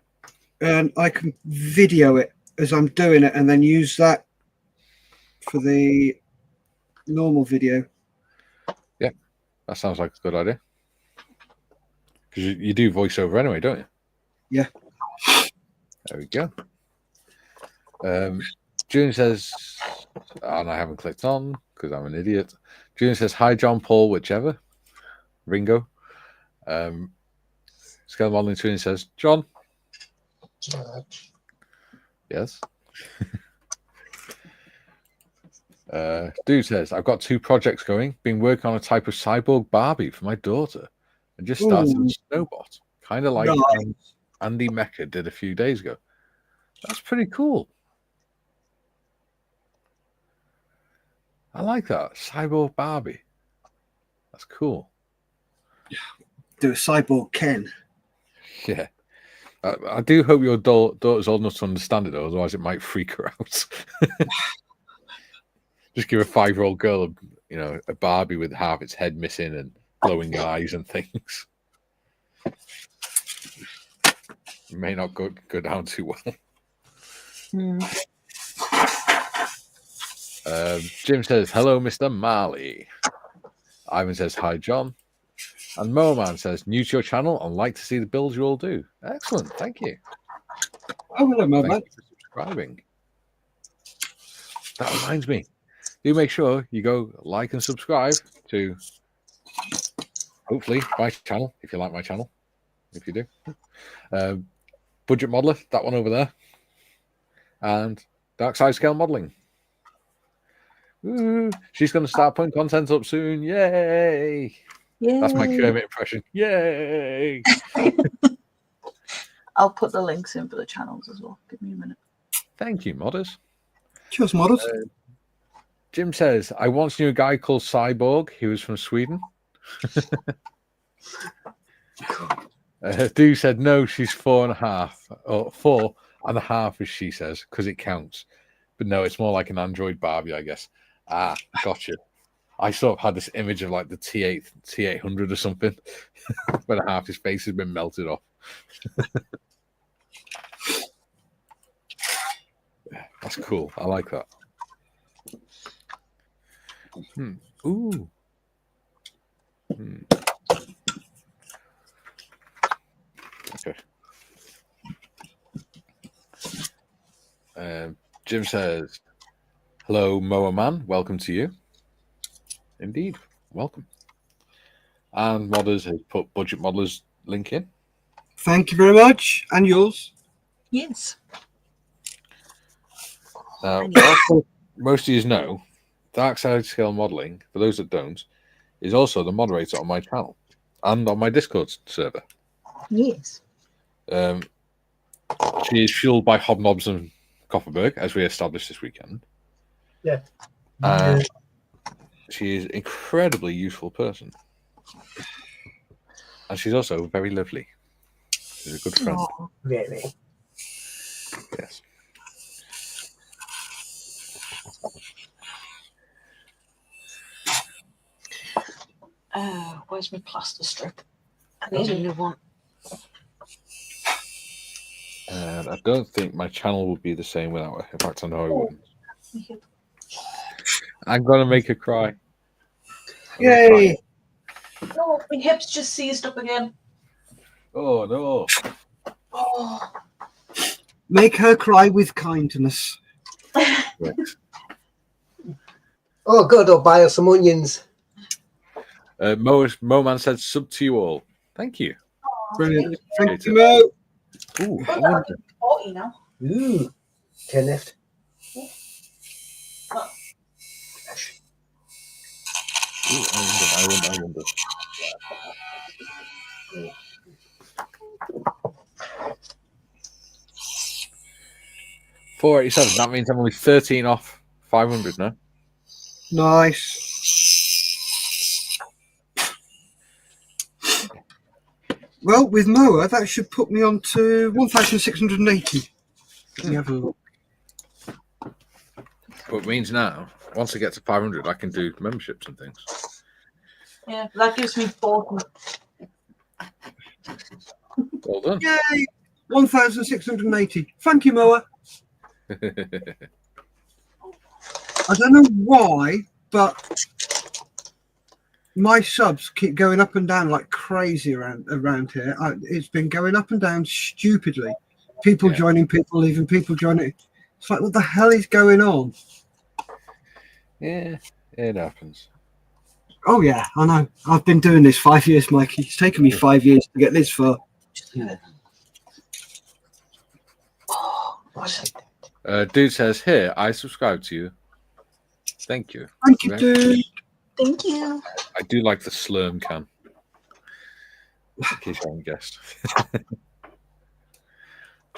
And I can video it as I'm doing it and then use that for the normal video. Yeah, that sounds like a good idea. Because you do voiceover anyway, don't you? Yeah. There we go. June says, and I haven't clicked on because I'm an idiot. June says, hi, John, Paul, whichever. Ringo. Scale Modeling Twin says, John. Yes. Dude says, I've got 2 projects going. Been working on a type of cyborg Barbie for my daughter. And just started a Snowbot. Kind of like Andy Mecha did a few days ago. That's pretty cool. I like that. Cyborg Barbie. That's cool. Do a cyborg Ken. Yeah. I do hope your daughter's old enough to understand it, though, otherwise it might freak her out. Just give a 5-year-old girl, a Barbie with half its head missing and glowing eyes and things. It may not go down too well. Jim says, hello, Mr. Marley. Ivan says, hi, John. And Moman says, new to your channel and like to see the builds you all do. Excellent. Thank you. Oh, hello, Moman. Thank you for subscribing. That reminds me. Do make sure you go like and subscribe to, hopefully, my channel, if you like my channel. If you do. Budget Modeler, that one over there. And Dark Side Scale Modeling. Ooh, she's going to start putting content up soon. Yay! That's my Kermit impression. Yay! I'll put the links in for the channels as well. Give me a minute. Thank you, modders. Cheers, modders. Jim says, I once knew a guy called Cyborg. He was from Sweden. Doo said, no, she's 4.5. Or 4.5, as she says, because it counts. But no, it's more like an Android Barbie, I guess. Ah, gotcha. I sort of had this image of like the T800 or something, when half his face has been melted off. Yeah, that's cool. I like that. Ooh. Okay. Jim says, hello, Moa Man. Welcome to you. Indeed. Welcome. And Modders has put Budget Modelers link in. Thank you very much. And yours. Yes. Now, most of you know, Dark Side Scale Modeling, for those that don't, is also the moderator on my channel and on my Discord server. Yes. She is fueled by Hobnobs and Copperberg, as we established this weekend. Yeah. She is an incredibly useful person. And she's also very lovely. She's a good friend. Aww. Very. Yes. Where's my plaster strip? I need a new one. And I don't think my channel would be the same without her. In fact, I know I wouldn't. I'm going to make her cry. Yay! No, my hips just seized up again. Oh, no. Oh. Make her cry with kindness. Yes. Oh, God, I'll buy her some onions. Moman said sub to you all. Thank you. Brilliant. Thank you, Mo. Ooh, I got 40 now. Ooh. 10 left. Oh. I wonder. 487. That means I'm only 13 off 500 now. Nice. Well, with Moa, that should put me on to 1,680. Let me have a look. But it means now, once I get to 500, I can do memberships and things. Yeah, that gives me 40. Well done. Yay! 1,680. Thank you, Moa. I don't know why, but my subs keep going up and down like crazy around here. It's been going up and down stupidly. People joining, people leaving, people joining. It's like, what the hell is going on? Yeah, it happens. Oh, yeah, I know. I've been doing this 5 years, Mikey. It's taken me 5 years to get this far. Dude says, here, I subscribe to you. Thank you. Thank you, dude. Thank you. I do like the slurm can. In case you haven't guessed. Do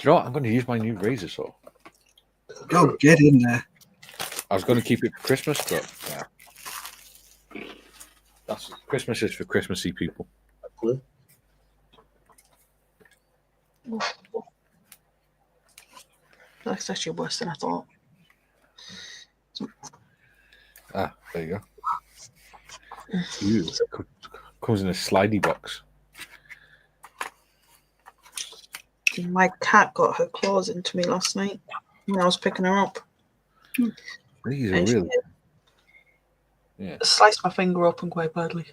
you know what? I'm going to use my new razor saw. Oh, get in there. I was going to keep it for Christmas, but yeah. Christmas is for Christmassy people. That's actually worse than I thought. Ah, there you go. Ooh, comes in a slidey box. My cat got her claws into me last night when I was picking her up. These are really... Yeah. Sliced my finger open quite badly.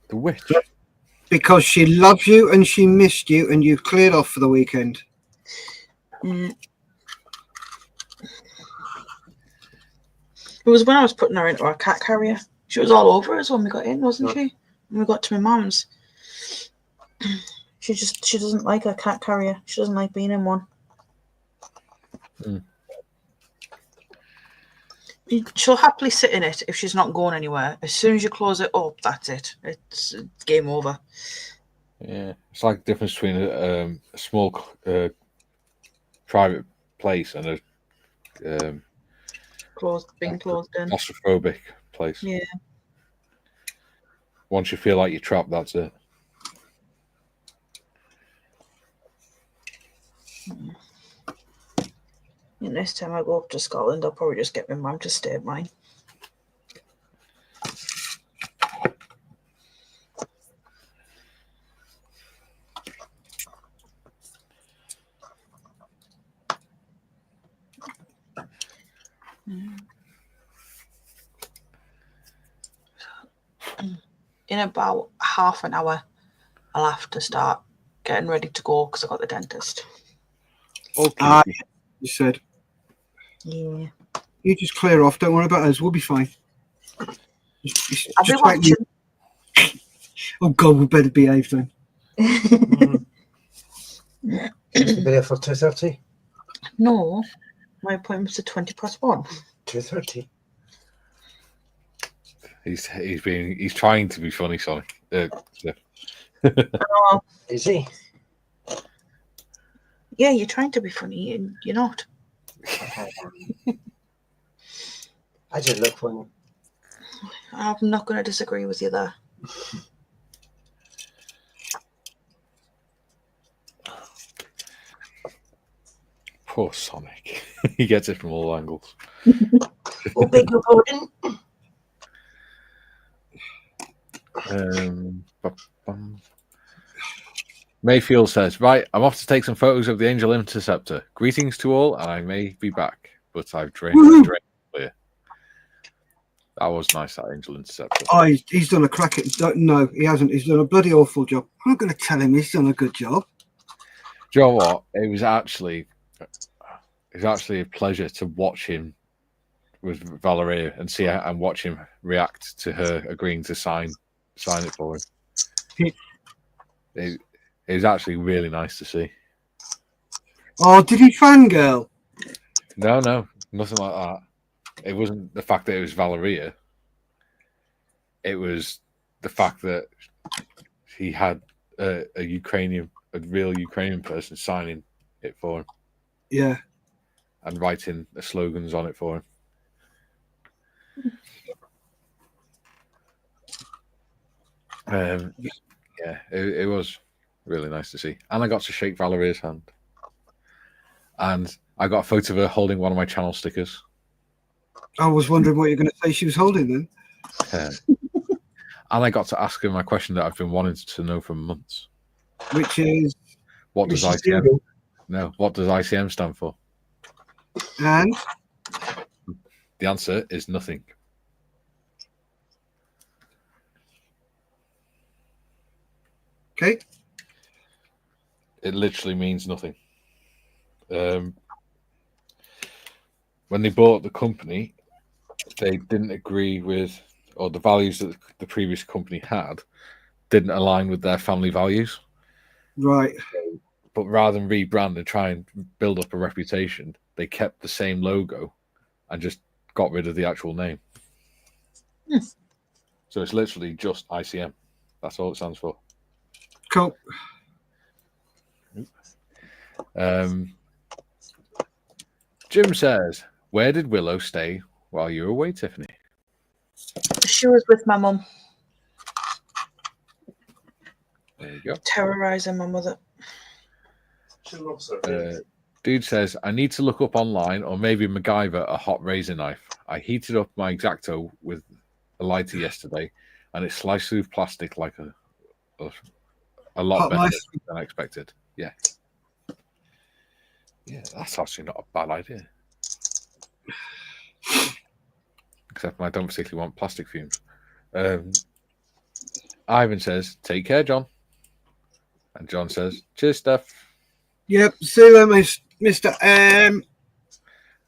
The witch. Because she loves you and she missed you and you cleared off for the weekend. It was when I was putting her into our cat carrier. She was all over us when we got in, wasn't she? When we got to my mum's. She doesn't like a cat carrier. She doesn't like being in one. She'll happily sit in it if she's not going anywhere. As soon as you close it up, that's it. It's game over. Yeah, it's like the difference between a small private place and a being closed in. Claustrophobic place. Yeah. Once you feel like you're trapped, that's it. And next time I go up to Scotland, I'll probably just get my mum to stay at mine. In about half an hour, I'll have to start getting ready to go because I got the dentist. Okay. You said. Yeah. You just clear off. Don't worry about us. We'll be fine. I'll be watching. Oh, God, we better behave then. Be there for 2:30? No. My appointment's at 1:20. 2:30. He's trying to be funny, sorry. Is he? Yeah, you're trying to be funny and you're not. I just look funny. I'm not going to disagree with you there. Poor Sonic. He gets it from all angles. Oh, big reporting. Mayfield says, right, I'm off to take some photos of the Angel Interceptor. Greetings to all, and I may be back, but I've drained clear. That was nice, that Angel Interceptor. Oh, he's done a crack at... No, he hasn't. He's done a bloody awful job. I'm not going to tell him he's done a good job. Do you know what? It was actually a pleasure to watch him with Valeria and watch him react to her agreeing to sign it for him. It was actually really nice to see. Oh, did he fangirl? No, nothing like that. It wasn't the fact that it was Valeria. It was the fact that he had a real Ukrainian person signing it for him. Yeah. And writing the slogans on it for him. Yeah, it was really nice to see. And I got to shake Valerie's hand. And I got a photo of her holding one of my channel stickers. I was wondering what you're going to say she was holding then. And I got to ask her my question that I've been wanting to know for months. Which is? What does ICM? No, what does ICM stand for? And? The answer is nothing. Okay. It literally means nothing. When they bought the company, they didn't agree with, or the values that the previous company had didn't align with their family values. Right. But rather than rebrand and try and build up a reputation, they kept the same logo and just got rid of the actual name. So it's literally just ICM. That's all it stands for. Cool. Jim says, where did Willow stay while you were away, Tiffany? She was with my mum. There you go. Terrorizing my mother. She loves her. Dude says, I need to look up online or maybe MacGyver a hot razor knife. I heated up my X-Acto with a lighter yesterday and it sliced through plastic like a lot Hot better knife. than I expected. Yeah. Yeah, that's actually not a bad idea. Except I don't particularly want plastic fumes. Ivan says, take care, John. And John says, cheers, Steff. Yep. See you then, Mr. M.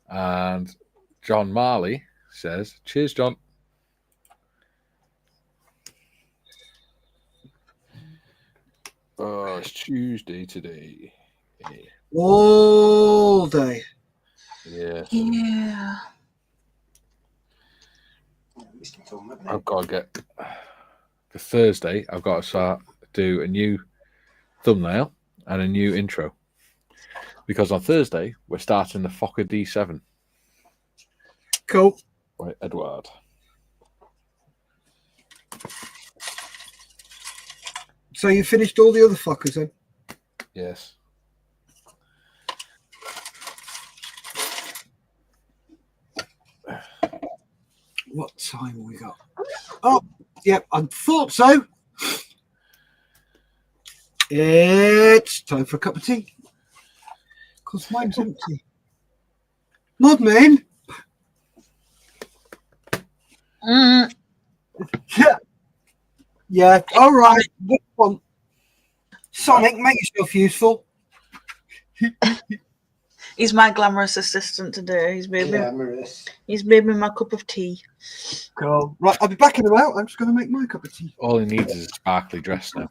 And John Marley says, cheers, John. Oh, it's Tuesday today. Yeah. All day. Yeah. Yeah. I've got to get for Thursday. I've got to do a new thumbnail and a new intro because on Thursday we're starting the Fokker D7. Cool. By Edward. So you finished all the other fuckers then? Yes. What time have we got? Oh, yep, I thought so. It's time for a cup of tea. Because mine's empty. Mudman. Yeah. Yeah, all right. Good one. Sonic, make yourself useful. He's my glamorous assistant today. He's made me my cup of tea. Cool. Right, I'll be back in a while. I'm just going to make my cup of tea. All he needs is a sparkly dress now.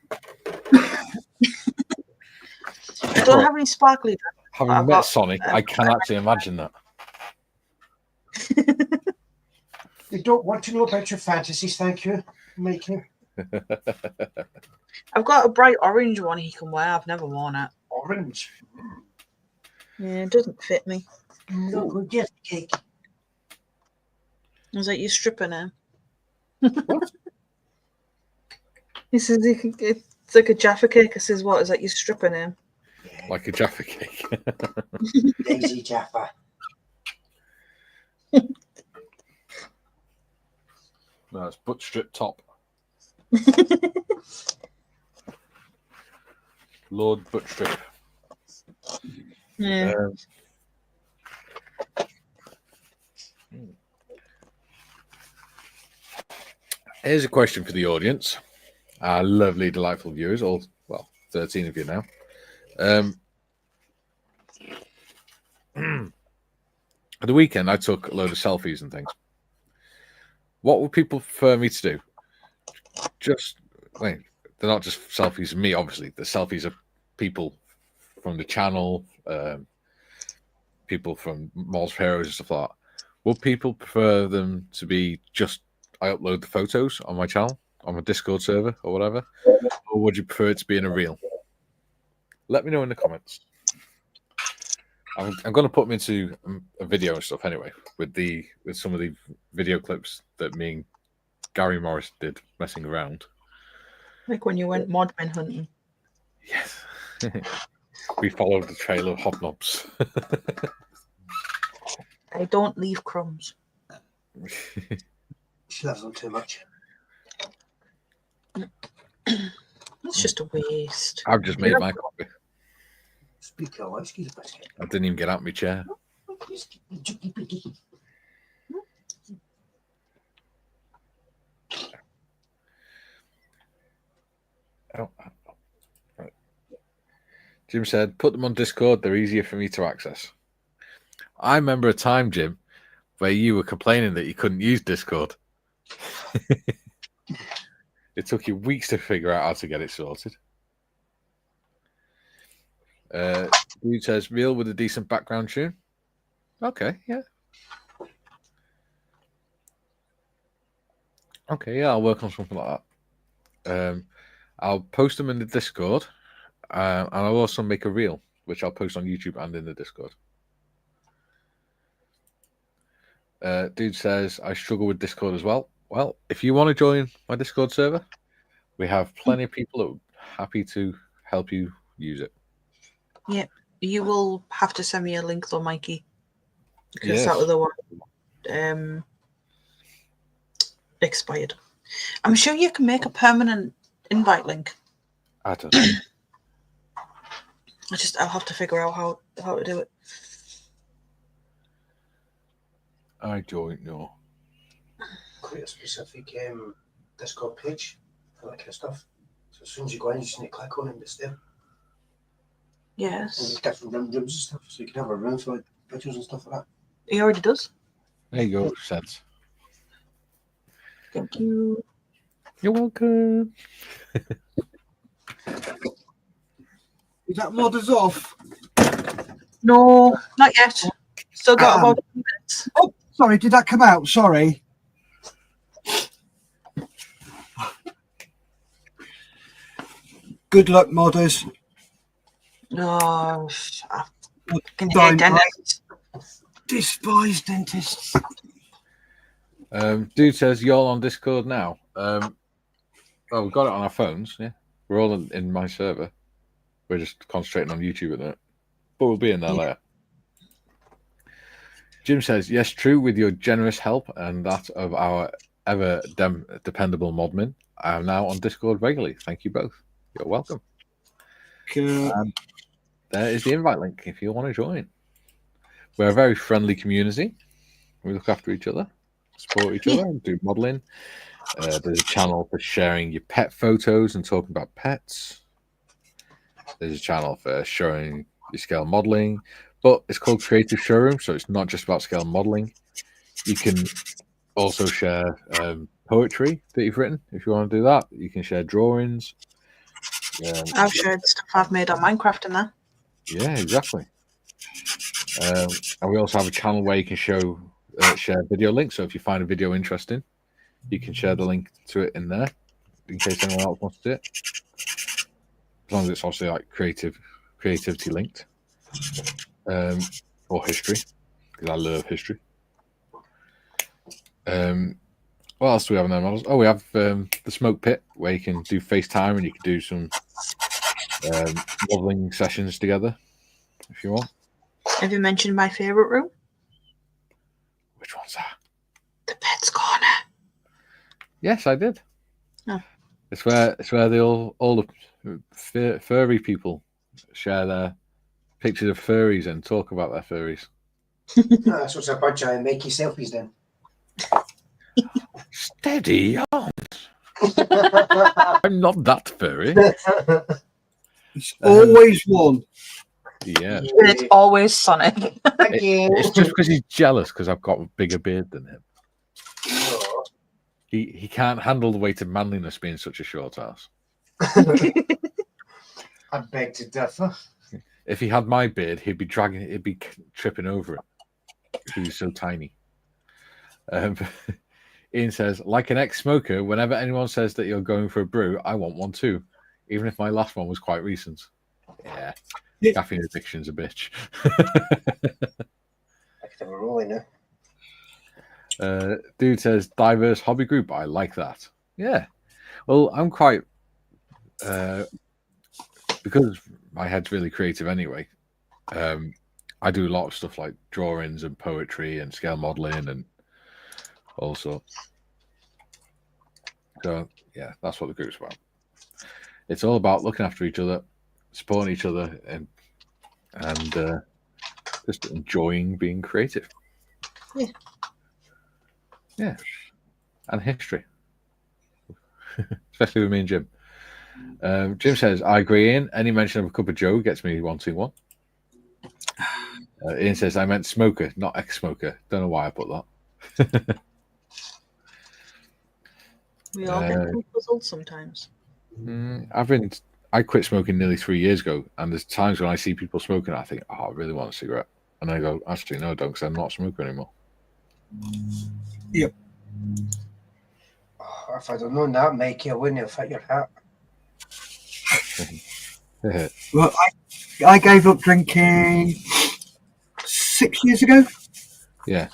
I don't have any sparkly dress. Having met Sonic, I can actually imagine that. They don't want to know about your fantasies, thank you, Mikey. I've got a bright orange one he can wear. I've never worn it. Orange. Yeah, it doesn't fit me. No, good gift cake. I was like, you're stripping him. What? He says it's like a Jaffa cake. I says, what? Is that you're stripping him? Like a Jaffa cake. Daisy Jaffa. No, it's butt strip top. Lord Butt Strip. Yeah. Here's a question for the audience. Our lovely, delightful viewers, all, well, 13 of you now. At the weekend, I took a load of selfies and things. What would people prefer me to do? Just, wait, they're not just selfies of me, obviously. The selfies of people from the channel, people from Malls for Heroes and stuff like that. Would people prefer them to be just, I upload the photos on my channel, on my Discord server or whatever? Or would you prefer it to be in a reel? Let me know in the comments. I'm going to put them into a video and stuff anyway, with some of the video clips that me and Gary Morris did messing around. Like when you went modman hunting. Yes. We followed the trail of hobnobs. I don't leave crumbs. She loves them too much. It's just a waste. I've just made my coffee. Speak your life, excuse me. I didn't even get out of my chair. Oh. Right. Jim said, put them on Discord. They're easier for me to access. I remember a time, Jim, where you were complaining that you couldn't use Discord. It took you weeks to figure out how to get it sorted. Dude says, real with a decent background tune. Okay, yeah. Okay, yeah, I'll work on something like that. I'll post them in the Discord, and I'll also make a reel, which I'll post on YouTube and in the Discord. Dude says, I struggle with Discord as well. Well, if you want to join my Discord server, we have plenty of people that are happy to help you use it. Yeah, you will have to send me a link though, Mikey. Because Yes. that other one expired. I'm sure you can make a permanent invite link. I don't know. I'll have to figure out how to do it. I don't know. Create a specific Discord page for that kind of stuff. So as soon as you go in, you just need to click on it and it's there. And Yes. there's different rooms and stuff, so you can have a room for like pictures and stuff like that. He already does. There you go, sense. Thank you. You're welcome. Is that modders off? No, not yet. Still got about 2 minutes. Oh, sorry, did that come out? Sorry. Good luck, modders. No, I can hear Don't dentists. Despise dentists. Dude says, you're on Discord now. Well, we've got it on our phones, yeah. We're all in my server. We're just concentrating on YouTube at the minute. But we'll be in there later. Jim says, yes, true, with your generous help and that of our ever dependable modmin, I am now on Discord regularly. Thank you both. You're welcome. Cool. There is the invite link if you want to join. We're a very friendly community. We look after each other, support each other, and do modeling. There's a channel for sharing your pet photos and talking about pets. There's a channel for showing your scale modeling, but it's called Creative Showroom, so it's not just about scale modeling. You can also share poetry that you've written if you want to do that. You can share drawings. I've shared stuff I've made on Minecraft in there. Yeah, exactly. And we also have a channel where you can share video links. So if you find a video interesting, you can share the link to it in there in case anyone else wants to do it. As long as it's obviously like creativity linked, or history, because I love history. What else do we have in there, models? Oh, we have the smoke pit where you can do FaceTime and you can do some modeling sessions together if you want. Have you mentioned my favourite room? Which one's that? The pet's corner. Yes, I did. Oh. It's where all the furry people share their pictures of furries and talk about their furries. That's what's a bunch of Mikey selfies then. Steady on. I'm not that furry. It's always one. Yeah. And it's always Sonic. Thank you. It's just because he's jealous because I've got a bigger beard than him. Oh. He can't handle the weight of manliness being such a short ass. I beg to differ. If he had my beard, he'd be tripping over it. He's so tiny. Ian says, like an ex-smoker, whenever anyone says that you're going for a brew, I want one too, even if my last one was quite recent. Yeah, caffeine addiction's a bitch. I could have a roll in there. Dude says, diverse hobby group. I like that. Yeah. Well, I'm quite because my head's really creative anyway, I do a lot of stuff like drawings and poetry and scale modeling and all sorts. So yeah, that's what the group's about. It's all about looking after each other, supporting each other, and just enjoying being creative. Yeah. Yeah. And history. Especially with me and Jim. Jim says, I agree, Ian. Any mention of a cup of Joe gets me wanting one. Ian says, I meant smoker, not ex-smoker. Don't know why I put that. We all get puzzled sometimes. I quit smoking nearly 3 years ago, and there's times when I see people smoking, I think, oh, I really want a cigarette. And I go, actually, no, I don't, because I'm not a smoker anymore. Yep. Oh, if I'd have known that, Mikey, I wouldn't have hit your hat. Well, I gave up drinking 6 years ago. Yeah.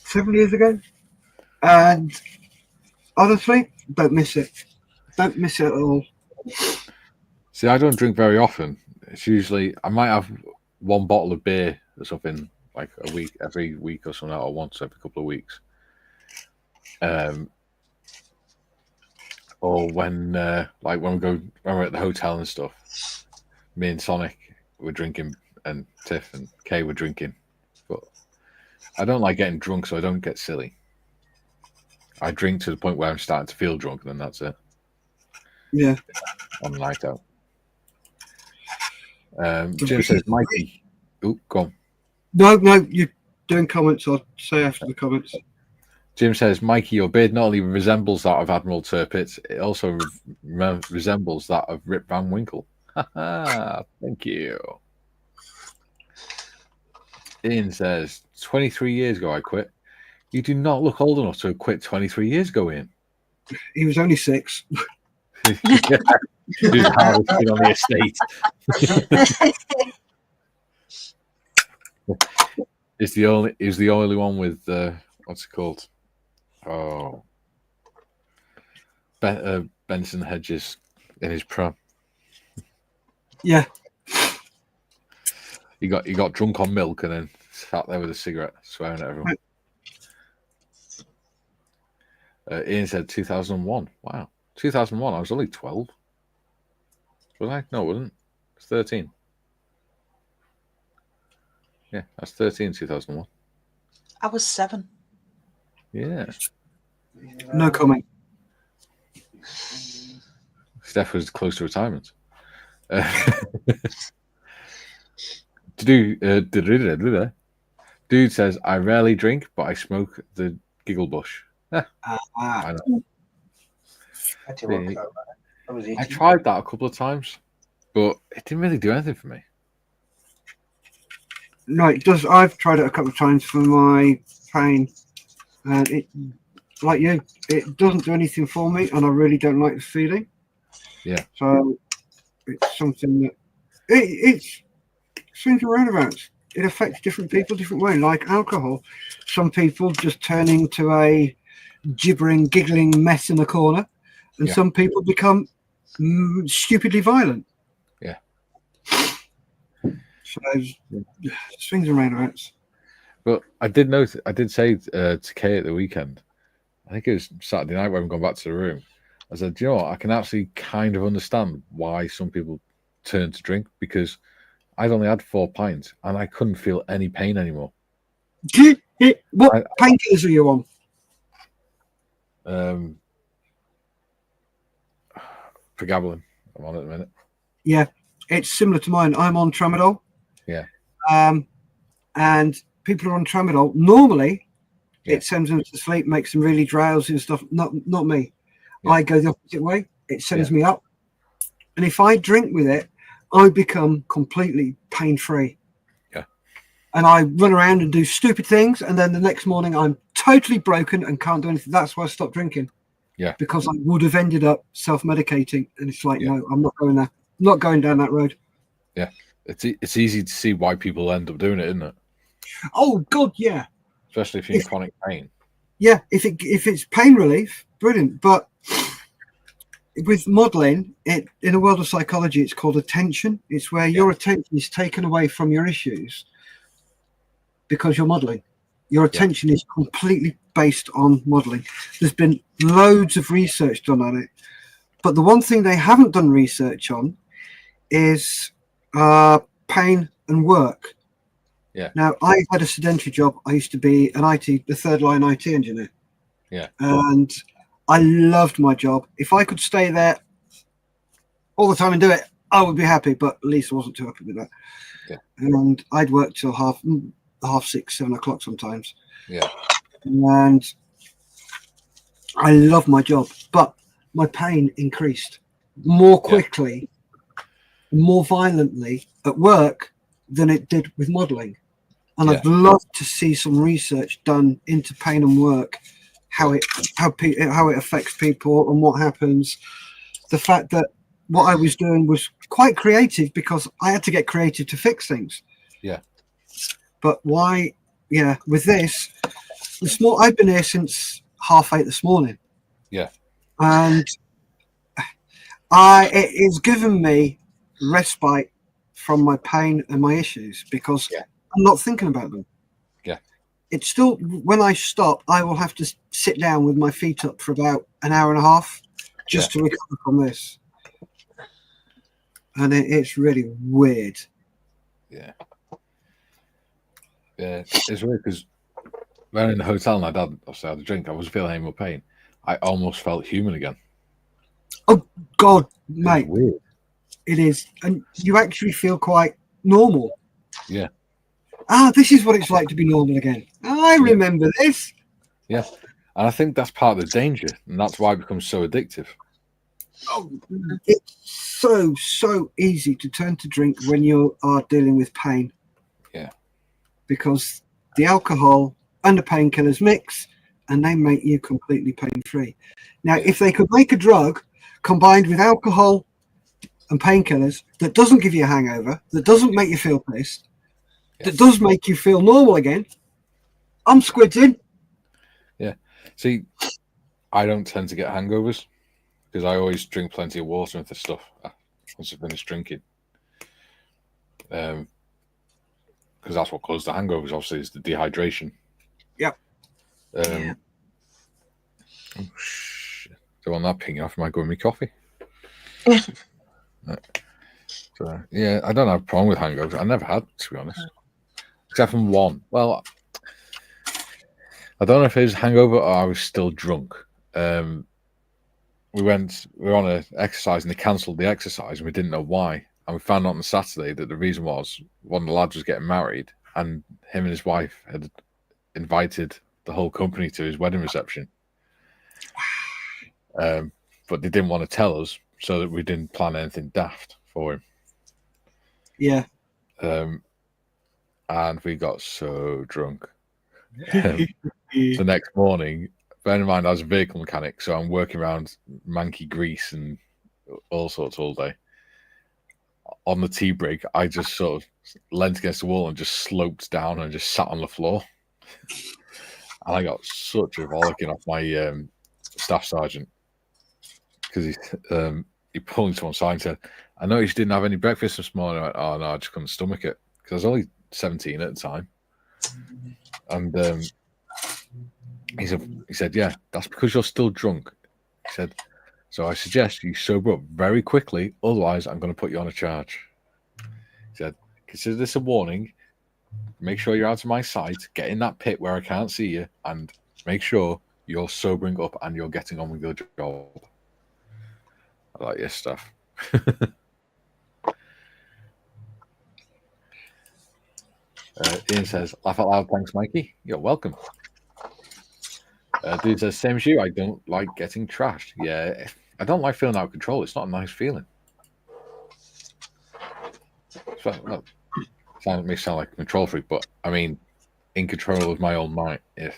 7 years ago. And honestly, don't miss it. Don't miss it at all. See, I don't drink very often. It's usually, I might have one bottle of beer or something, like a week, every week or something, or once every couple of weeks. Or when when we're at the hotel and stuff, me and Sonic were drinking, and Tiff and Kay were drinking. But I don't like getting drunk, so I don't get silly. I drink to the point where I'm starting to feel drunk, and then that's it. Yeah. On the night out. Jim says, Mikey. Oh, go on. No, you're doing comments. I'll say after the comments. Jim says, Mikey, your beard not only resembles that of Admiral Tirpitz, it also resembles that of Rip Van Winkle. Thank you. Ian says, 23 years ago I quit. You do not look old enough to have quit 23 years ago, Ian. He was only 6. He was the hardest kid on the estate. He's the only one with what's it called? Oh, Benson Hedges in his prom. Yeah. He got drunk on milk and then sat there with a cigarette, swearing at everyone. Ian said 2001. Wow, 2001. I was only 12. Was I? No, I wasn't. I was 13. Yeah, I was 13 2001. I was 7. Yeah. No comment. Steff was close to retirement. Dude says, I rarely drink, but I smoke the giggle bush. I know. I tried that a couple of times, but it didn't really do anything for me. No, it does. I've tried it a couple of times for my pain, and it, like you, it doesn't do anything for me, and I really don't like the feeling. Yeah. So it's something that it's swings and roundabouts. It affects different people different way. Like alcohol, some people just turn into a gibbering, giggling mess in the corner, and some people become stupidly violent. Yeah. So swings and roundabouts. But I did say to Kay at the weekend, I think it was Saturday night when we gone back to the room, I said, do you know what, I can actually kind of understand why some people turn to drink, because I'd only had 4 pints and I couldn't feel any pain anymore. What painkillers are you on? Pregabalin, I'm on at the minute. Yeah, it's similar to mine. I'm on tramadol. Yeah. And people are on tramadol. Normally, it sends them to sleep, makes them really drowsy and stuff. Not me. Yeah. I go the opposite way. It sends me up. And if I drink with it, I become completely pain-free. Yeah. And I run around and do stupid things, and then the next morning I'm totally broken and can't do anything. That's why I stopped drinking. Yeah. Because I would have ended up self-medicating, and it's like, no, I'm not going there. I'm not going down that road. Yeah. It's easy to see why people end up doing it, isn't it? Oh God, yeah. Especially if you're in chronic pain. Yeah, if it's pain relief, brilliant. But with modeling, in a world of psychology, it's called attention. It's where your attention is taken away from your issues because you're modeling. Your attention is completely based on modeling. There's been loads of research done on it, but the one thing they haven't done research on is pain and work. Yeah. Now, I had a sedentary job. I used to be the third line IT engineer. Yeah. And I loved my job. If I could stay there all the time and do it, I would be happy. But Lisa wasn't too happy with that. Yeah. And I'd work till half 6, 7 o'clock sometimes. Yeah. And I love my job, but my pain increased more quickly, more violently at work than it did with modeling. And I'd love to see some research done into pain and work, how it affects people and what happens. The fact that what I was doing was quite creative because I had to get creative to fix things. Yeah. But why? Yeah, with this, I've been here since 8:30 this morning. Yeah. And it has given me respite from my pain and my issues because I'm not thinking about them. Yeah. It's still, when I stop, I will have to sit down with my feet up for about an hour and a half just to recover from this. And it's really weird. Yeah. Yeah, it's weird because when in the hotel and I had a drink, I was feeling any more pain. I almost felt human again. Oh, God, mate. Weird. It is. And you actually feel quite normal. Yeah. This is what it's like to be normal again. I remember this. Yeah. And I think that's part of the danger. And that's why it becomes so addictive. Oh, it's so easy to turn to drink when you are dealing with pain. Yeah. Because the alcohol and the painkillers mix and they make you completely pain-free. Now, if they could make a drug combined with alcohol and painkillers that doesn't give you a hangover, that doesn't make you feel pissed, that does make you feel normal again, I'm squids in. Yeah. See, I don't tend to get hangovers because I always drink plenty of water and stuff once I finish drinking. Because that's what causes the hangovers, obviously, is the dehydration. Yep. Oh, shit. So on that ping off, I might go with me coffee. So, yeah, I don't have a problem with hangovers. I never had, to be honest. Except from one. Well, I don't know if it was hangover or I was still drunk. We were on an exercise and they cancelled the exercise and we didn't know why. And we found out on the Saturday that the reason was one of the lads was getting married and him and his wife had invited the whole company to his wedding reception. But they didn't want to tell us so that we didn't plan anything daft for him. Yeah. And we got so drunk. The next morning, bear in mind I was a vehicle mechanic, so I'm working around manky grease and all sorts all day. On the tea break, I just sort of leant against the wall and just sloped down and just sat on the floor. And I got such a bollocking off my staff sergeant because he pulled me to one side and said, "I noticed you didn't have any breakfast this morning." I went, "Oh no, I just couldn't stomach it," because I was only 17 at the time. And he said, "Yeah, that's because you're still drunk." He said, "So I suggest you sober up very quickly, otherwise I'm going to put you on a charge." He said, "Consider this a warning. Make sure you're out of my sight, get in that pit where I can't see you, and make sure you're sobering up and you're getting on with your job." I like your stuff. Ian says, "Laugh out loud, thanks, Mikey." You're welcome. Dude says, "Same as you, I don't like getting trashed." Yeah, I don't like feeling out of control. It's not a nice feeling. So, look, it may sound like a control freak, but I mean, in control of my own mind. Oh,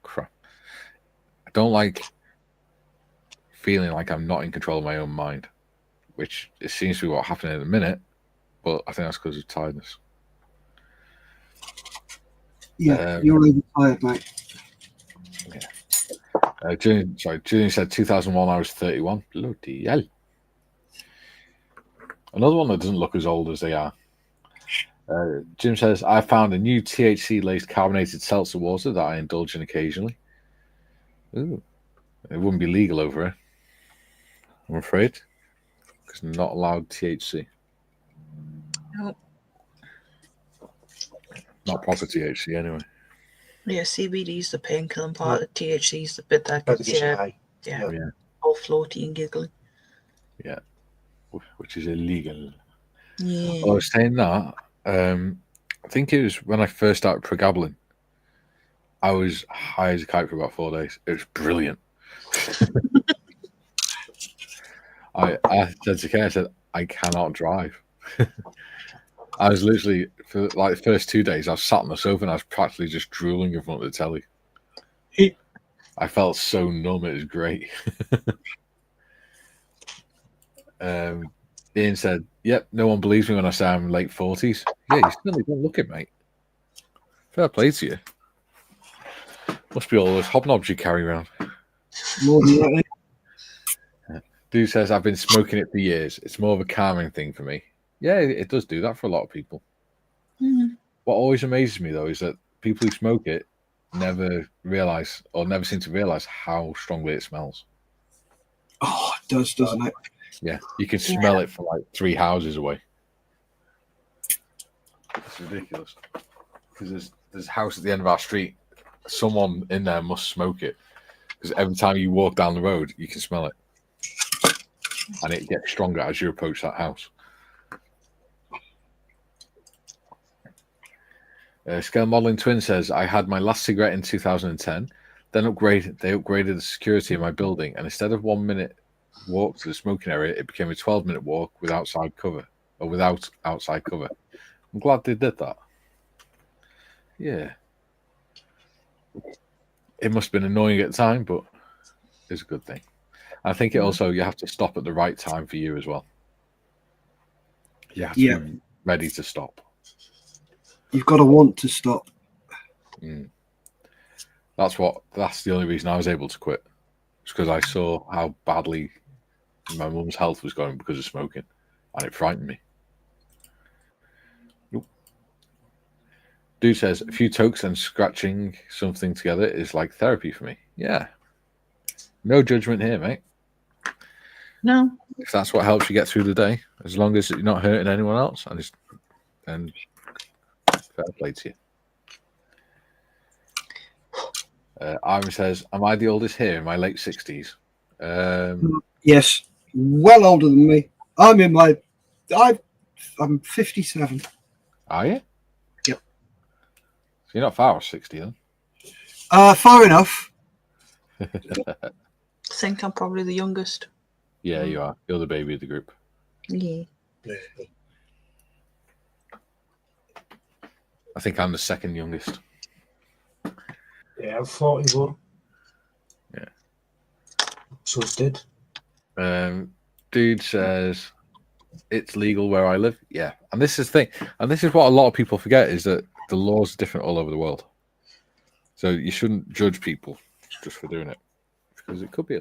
crap. I don't like feeling like I'm not in control of my own mind, which it seems to be what's happening in a minute, but I think that's because of tiredness. Yeah, you're really tired, mate. Yeah. Julian said 2001. I was 31. Bloody hell. Another one that doesn't look as old as they are. Jim says, I found a new THC-laced carbonated seltzer water that I indulge in occasionally. Ooh. It wouldn't be legal over here, I'm afraid, because not allowed THC. Nope. Not proper THC, anyway. Yeah, CBD is the painkilling part. THC is the bit that gets yeah, all floaty and giggly. Yeah, which is illegal. Yeah. I was saying that. I think it was when I first started pregabbling. I was high as a kite for about 4 days. It was brilliant. I said to Kay, I said, I cannot drive. I was literally, for like the first 2 days, I was sat on the sofa and I was practically just drooling in front of the telly. I felt so numb, it was great. Ian said, yep, no one believes me when I say I'm late 40s. Yeah, you certainly don't look it, mate. Fair play to you. Must be all those hobnobs you carry around. More than likely. Dude says, I've been smoking it for years. It's more of a calming thing for me. Yeah, it does do that for a lot of people. Mm. What always amazes me, though, is that people who smoke it never realize or never seem to realize how strongly it smells. Oh, it does, doesn't it? Yeah, you can smell it from like 3 houses away. It's ridiculous. Because there's a house at the end of our street. Someone in there must smoke it. Because every time you walk down the road, you can smell it. And it gets stronger as you approach that house. Scale Modeling Twin says, I had my last cigarette in 2010. Then they upgraded the security in my building. And instead of 1 minute walk to the smoking area, it became a 12-minute walk with outside cover. Or without outside cover. I'm glad they did that. Yeah. It must have been annoying at the time, but it's a good thing. I think it also, you have to stop at the right time for you as well. You have to be ready to stop. You've got to want to stop. Mm. That's the only reason I was able to quit. It's because I saw how badly my mum's health was going because of smoking, and it frightened me. Nope. Dude says, a few tokes and scratching something together is like therapy for me. Yeah. No judgment here, mate. No. If that's what helps you get through the day, as long as you're not hurting anyone else, and fair play to you. Ivan says, am I the oldest here in my late 60s? Yes, well older than me. I'm 57. Are you? Yep. So you're not far off 60 then? Far enough. I think I'm probably the youngest. Yeah, you are. You're the baby of the group. Yeah. I think I'm the second youngest. Yeah, I'm 41. Yeah. So's Did. Dude says, it's legal where I live. Yeah. And this is the thing. And this is what a lot of people forget, is that the laws are different all over the world. So you shouldn't judge people just for doing it. Because it could be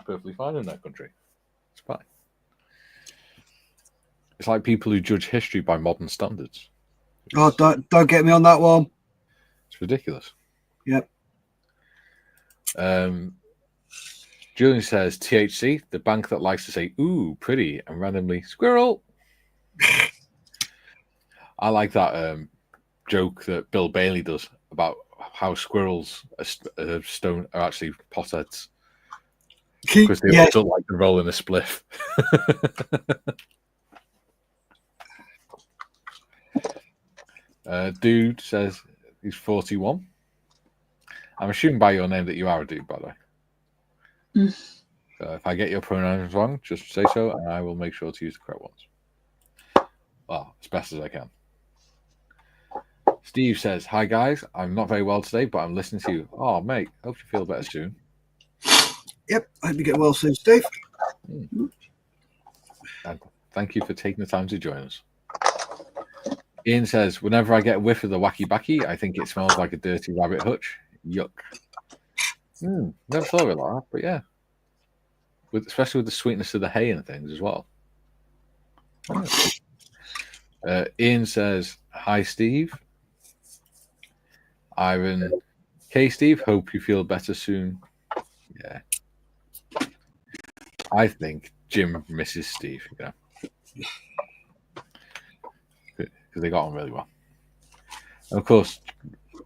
perfectly fine in that country. It's fine. It's like people who judge history by modern standards. Oh, don't get me on that one. It's ridiculous. Yep. Julian says, THC, the bank that likes to say, ooh, pretty, and randomly, squirrel. I like that joke that Bill Bailey does about how squirrels are actually potheads. Because they all don't like to roll in a spliff. Dude says he's 41. I'm assuming by your name that you are a dude, by the way. So if I get your pronouns wrong, just say so, and I will make sure to use the correct ones. Well, as best as I can. Steve says, hi guys, I'm not very well today, but I'm listening to you. Oh, mate, hope you feel better soon. Yep, I hope you get well soon, Steve. And thank you for taking the time to join us. Ian says, whenever I get a whiff of the wacky backy, I think it smells like a dirty rabbit hutch. Yuck. Never thought of it like that, but yeah. Especially with the sweetness of the hay and things as well. Ian says, "Hi, Steve." Ivan, "Hey, Steve. Hope you feel better soon." Yeah. I think Jim misses Steve, because they got on really well. And of course,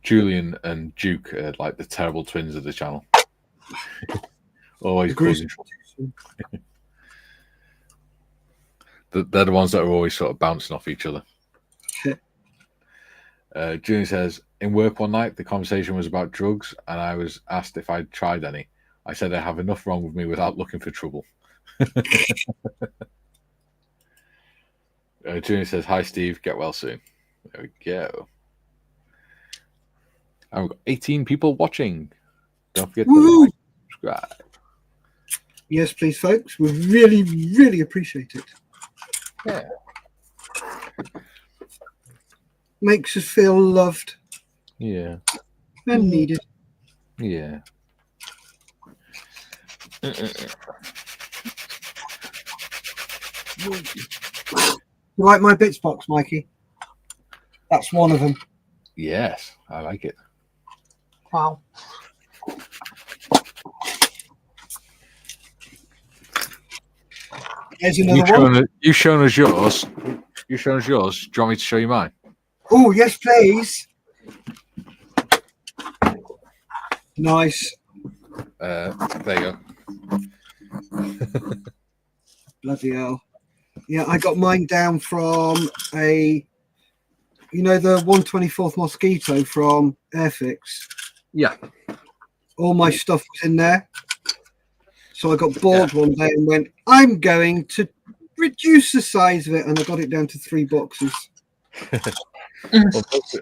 Julian and Duke are like the terrible twins of the channel. Always causing trouble. They're the ones that are always sort of bouncing off each other. Julian says, "In work one night, the conversation was about drugs, and I was asked if I'd tried any. I said I have enough wrong with me without looking for trouble." Julian says, "Hi, Steve. Get well soon." There we go. And we've got 18 people watching. Don't forget to like, subscribe. Yes, please, folks. We really, really appreciate it. Yeah. Makes us feel loved. Yeah. And needed. Yeah. You like my bits box, Mikey? That's one of them. Yes, I like it. Wow. There's another one. You've shown us yours. You've shown us yours. Do you want me to show you mine? Oh, yes, please. Nice. There you go. Bloody hell. Yeah, I got mine down from the 124th Mosquito from Airfix. Yeah. All my stuff was in there. So I got bored one day and went, I'm going to reduce the size of it, and I got it down to 3 boxes. Well,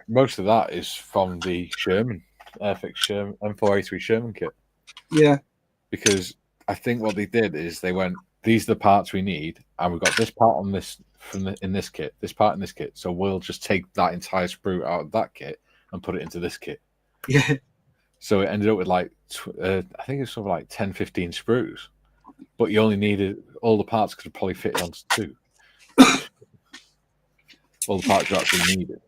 most of that is from the Sherman, Airfix Sherman, M4A3 Sherman kit. Yeah. Because I think what they did is they went, these are the parts we need, and we've got this part on this in this kit, this part in this kit. So we'll just take that entire sprue out of that kit and put it into this kit. Yeah. So it ended up with I think it's sort of like 10, 15 sprues, but you only needed all the parts could probably fit onto 2. All the parts you actually needed.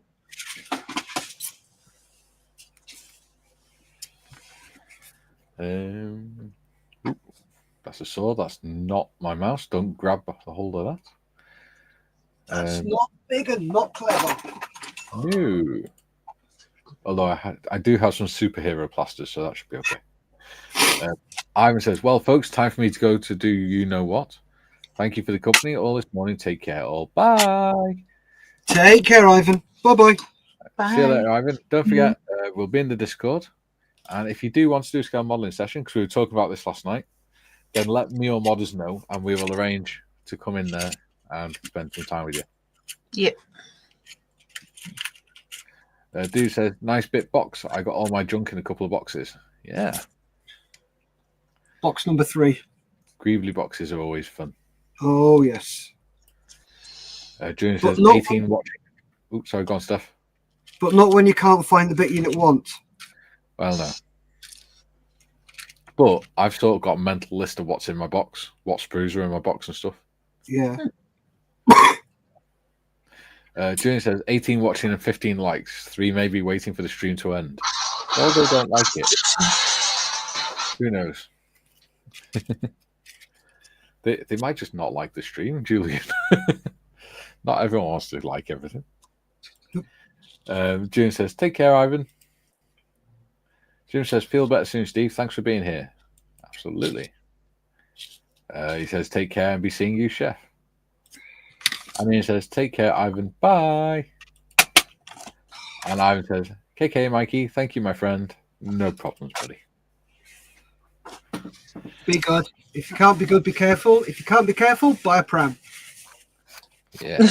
That's a sword. That's not my mouse. Don't grab the hold of that. That's not big and not clever. No. Although I do have some superhero plasters, so that should be okay. Ivan says, "Well, folks, time for me to go to do you know what. Thank you for the company all this morning. Take care all. Bye." Take care, Ivan. Bye-bye. Bye. See you later, Ivan. Don't forget, we'll be in the Discord. And if you do want to do a scale modeling session, because we were talking about this last night, then let me or modders know, and we will arrange to come in there and spend some time with you. Yep. Dude says, "Nice bit box. I got all my junk in a couple of boxes." Yeah. Box number 3. Greebly boxes are always fun. Oh, yes. Junior says, 18 watching. Oops, sorry, go on, Steff. But not when you can't find the bit you want. Well, no. But I've sort of got a mental list of what's in my box, what sprues are in my box and stuff. Yeah. Junior says, 18 watching and 15 likes. 3 maybe waiting for the stream to end. Well, they don't like it. Who knows? They might just not like the stream, Julian. Not everyone wants to like everything. June says, "Take care, Ivan." June says, "Feel better soon, Steve. Thanks for being here." Absolutely. He says, "Take care and be seeing you, Chef." And he says, "Take care, Ivan. Bye." And Ivan says, "KK, Mikey. Thank you, my friend. No problems, buddy." Be good. If you can't be good, be careful. If you can't be careful, buy a pram. Yeah.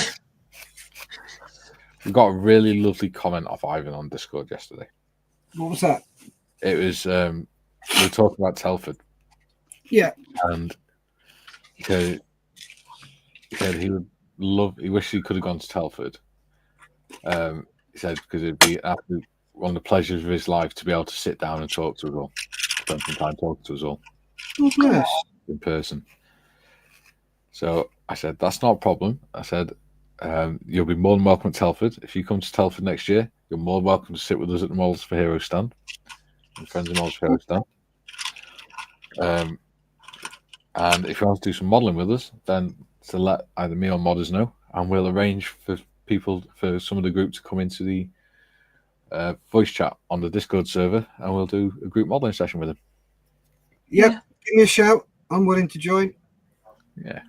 We got a really lovely comment off Ivan on Discord yesterday. What was that? It was we were talking about Telford. Yeah. And he said he would love. He wished he could have gone to Telford. He said because it'd be one of the pleasures of his life to be able to sit down and talk to us all. spend some time talking to us all Oh, bless. in person. So I said, that's not a problem. I said, you'll be more than welcome to Telford. If you come to Telford next year, you're more than welcome to sit with us at the Models for Heroes stand. And Friends of Models for Heroes stand. And if you want to do some modelling with us, then to let either me or modders know, and we'll arrange for some of the group to come into the voice chat on the Discord server, and we'll do a group modelling session with them. Yep. Yeah. Give me a shout. I'm willing to join. Yeah.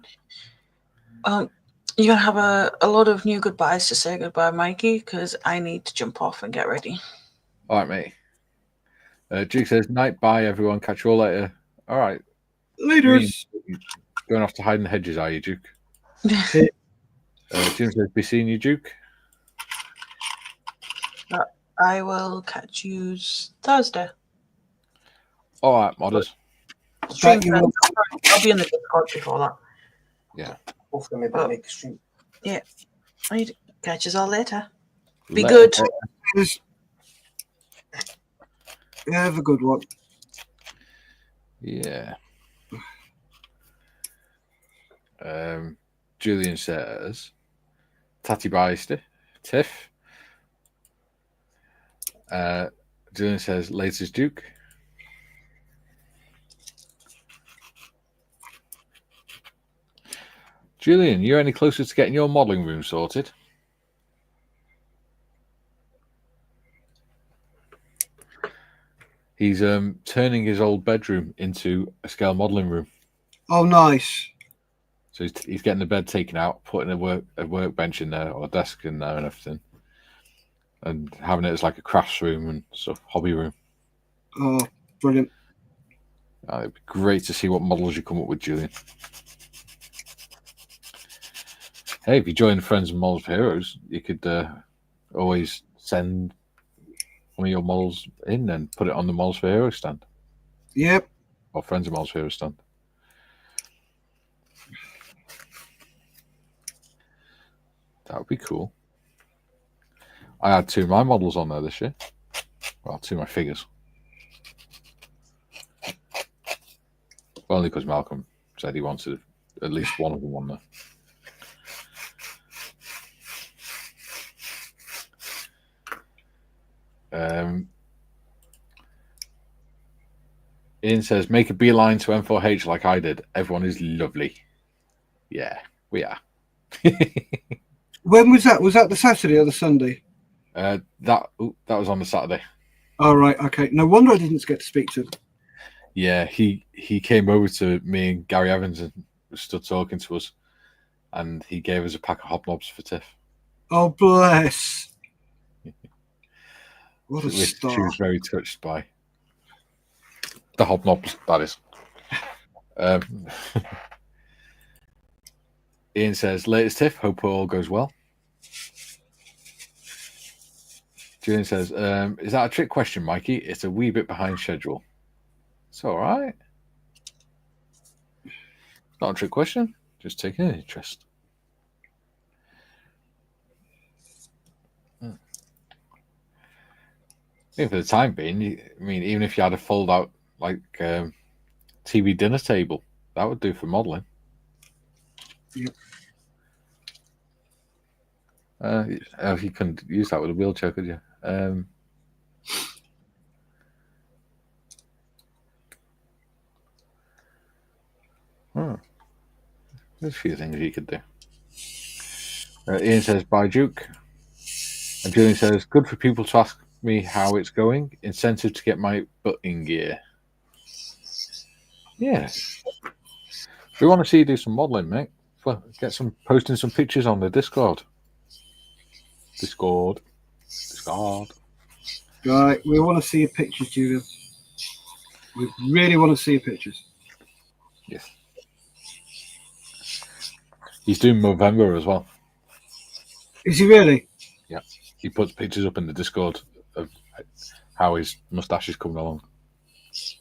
You're going to have a lot of new goodbyes to say goodbye, Mikey, because I need to jump off and get ready. All right, mate. Duke says, night, bye, everyone. Catch you all later. All right. Later. Going off to hide in the hedges, are you, Duke? Jim says, be seeing you, Duke. I will catch you Thursday. All right, modders. I'll be in the Discord before that. Yeah. Hopefully, maybe make a stream. Yeah. I'll catch you all later. Be good. Yeah, have a good one. Yeah. Julian says, Tatty buys Tiff. Julian says, latest Duke. Julian, you any closer to getting your modelling room sorted? He's turning his old bedroom into a scale modelling room. Oh, nice. So he's getting the bed taken out, putting a workbench in there or a desk in there and everything, and having it as like a crafts room and stuff, hobby room. Oh, brilliant! It'd be great to see what models you come up with, Julian. Hey, if you join Friends and Models for Heroes, you could always send one of your models in and put it on the Models for Heroes stand. Yep. Or Friends of Models for Heroes stand. That would be cool. I had 2 of my models on there this year. Well, 2 of my figures. Only because Malcolm said he wanted at least one of them on there. Ian says, make a beeline to M4H like I did. Everyone is lovely. Yeah, we are. When was that? Was that the Saturday or the Sunday? That was on the Saturday. Oh, right. Okay. No wonder I didn't get to speak to him. Yeah, he came over to me and Gary Evans and stood talking to us, and he gave us a pack of hobnobs for Tiff. Oh, bless. What a star. She was very touched by the hobnobs, that is. Ian says, latest Tiff, hope all goes well. Julian says, is that a trick question, Mikey? It's a wee bit behind schedule. It's all right. Not a trick question. Just taking an interest. Even for the time being, even if you had a fold-out like TV dinner table, that would do for modelling. Yep. You couldn't use that with a wheelchair, could you? There's a few things you could do. Ian says, bye, Duke. And Julian says, good for people to ask me how it's going. Incentive to get my butt in gear. Yeah. We want to see you do some modelling, mate. Well, posting some pictures on the Discord. Discord. Right, we want to see your pictures, Julian. We really want to see your pictures. Yes. He's doing November as well. Is he really? Yeah. He puts pictures up in the Discord of how his moustache is coming along. It's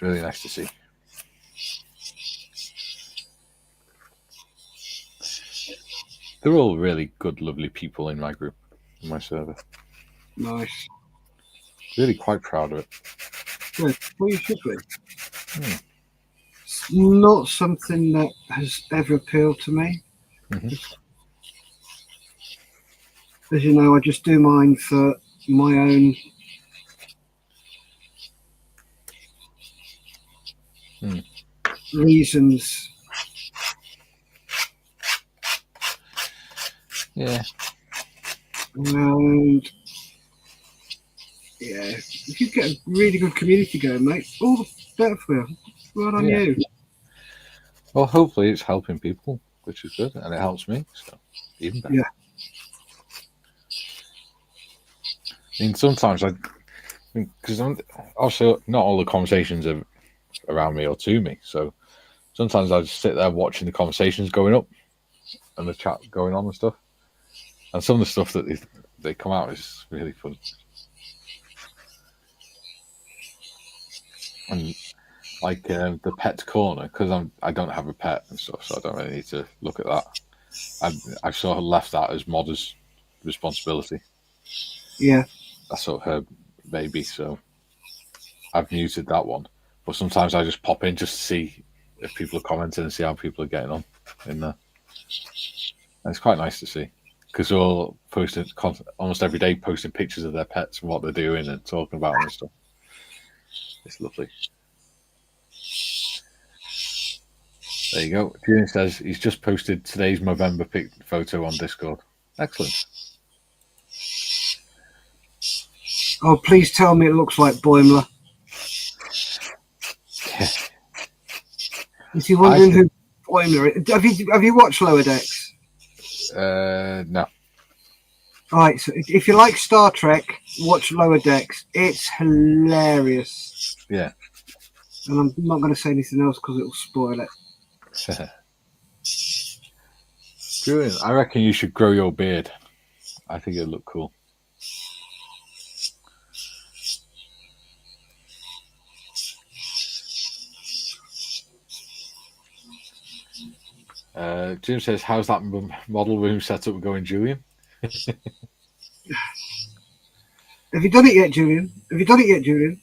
really nice to see. They're all really good, lovely people in my group, in my server. Nice. Really quite proud of it. Good. Well, you should be. It's not something that has ever appealed to me. As you know, I just do mine for my own reasons. Yeah. And yeah, if you get a really good community going, mate, all the better for you. Well on you. Well, hopefully it's helping people, which is good, and it helps me, so even better. Yeah. I mean, sometimes because also not all the conversations are around me or to me, so sometimes I just sit there watching the conversations going up and the chat going on and stuff, and some of the stuff that they come out is really fun. And like the pet corner, because I don't have a pet and stuff, so I don't really need to look at that. I've sort of left that as Modder's responsibility. Yeah. That's sort of her baby, so I've muted that one. But sometimes I just pop in just to see if people are commenting and see how people are getting on in there. And it's quite nice to see, because they're all posting almost every day, posting pictures of their pets and what they're doing and talking about them and stuff. It's lovely. There you go. Julian says he's just posted today's Movember photo on Discord. Excellent. Oh, please tell me it looks like Boimler. If you're wondering who Boimler is, have you watched Lower Decks? No. All right, so if you like Star Trek, watch Lower Decks. It's hilarious. Yeah. And I'm not going to say anything else because it'll spoil it. Julian, I reckon you should grow your beard. I think it'd look cool. Jim says, how's that model room setup going, Julian? Have you done it yet, Julian? Is it done yet, Julian?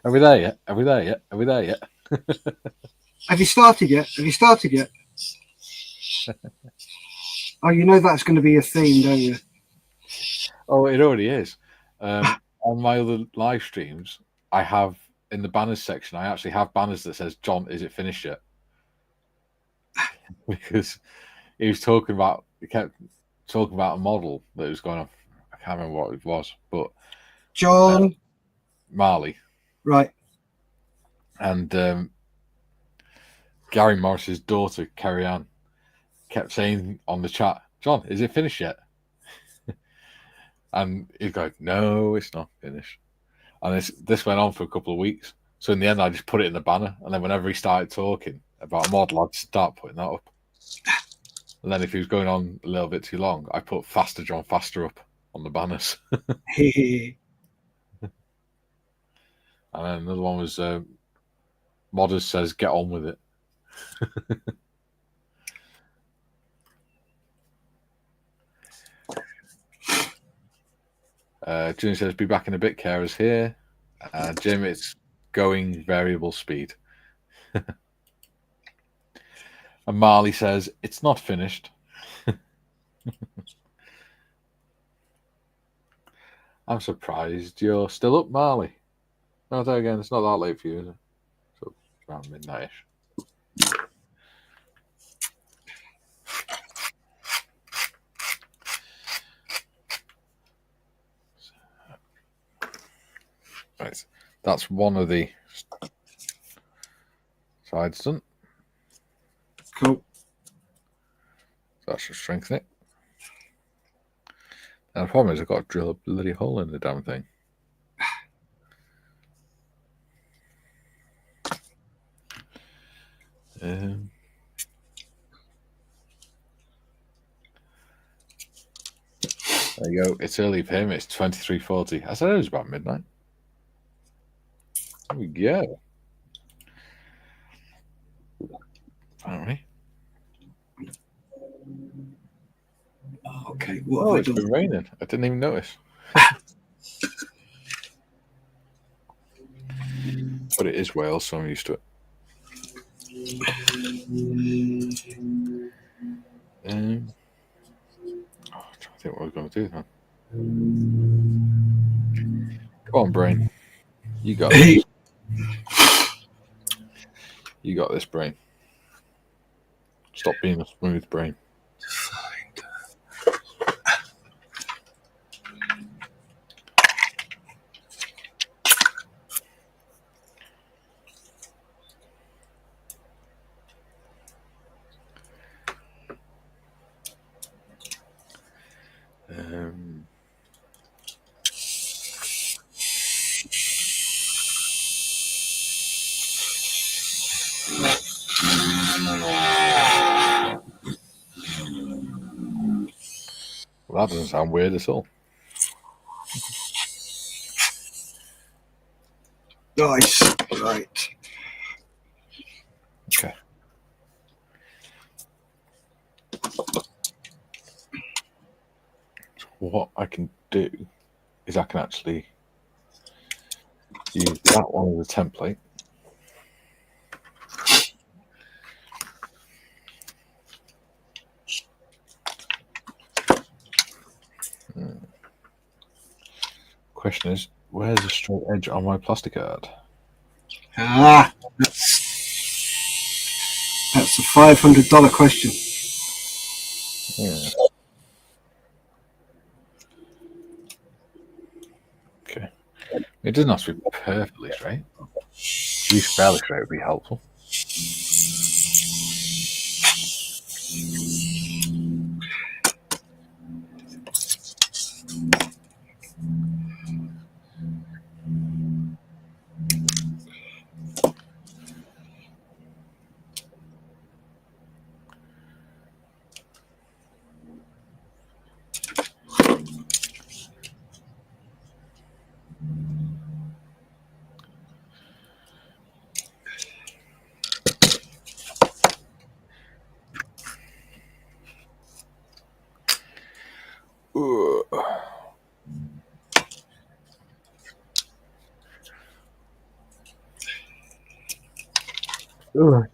Are we there yet? Are we there yet? Have you started yet? Oh, you know that's going to be a theme, don't you? Oh, it already is. On my other live streams, I have, in the banners section, I actually have banners that says, John, is it finished yet? Because he kept talking about a model that was going on. I can't remember what it was, but John Marley, right? And Gary Morris's daughter, Carrie Ann, kept saying on the chat, John, is it finished yet? And he'd go, no, it's not finished. And this went on for a couple of weeks. So in the end, I just put it in the banner, and then whenever he started talking about a model, I'd start putting that up. And then if he was going on a little bit too long, I put Faster John Faster up on the banners. And then another one was Modders says, get on with it. Jim says, be back in a bit, carers here. Jim, it's going variable speed. And Marley says, it's not finished. I'm surprised you're still up, Marley. No, again, it's not that late for you, is it? So it's around midnight-ish. Right, that's one of the sides done. Cool. So that should strengthen it. And the problem is I've got to drill a bloody hole in the damn thing. There you go. It's early for him. It's 23:40. I said it was about midnight. There we go. Finally. Okay. It's been raining. I didn't even notice. but it is Wales, so I'm used to it. I'm trying to think what I was going to do then. Come on, brain. You got this. You got this, brain. Stop being a smooth brain. Well, that doesn't sound weird at all. Nice. Right. Okay. So what I can do is I can actually use that one as a template. Question is, where's the straight edge on my plastic card? That's a $500 question. Yeah. Okay. It doesn't have to be perfectly straight. At least fairly straight would be helpful.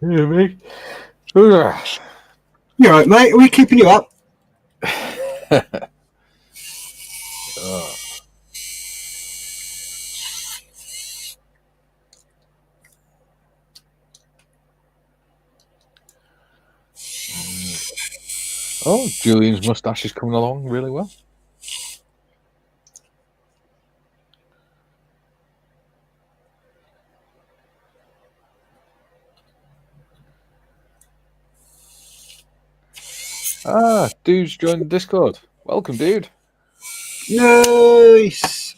Me. You all right, mate? Are we keeping you up? Oh, Julian's mustache is coming along really well. Dude's joined the Discord. Welcome, dude. Nice.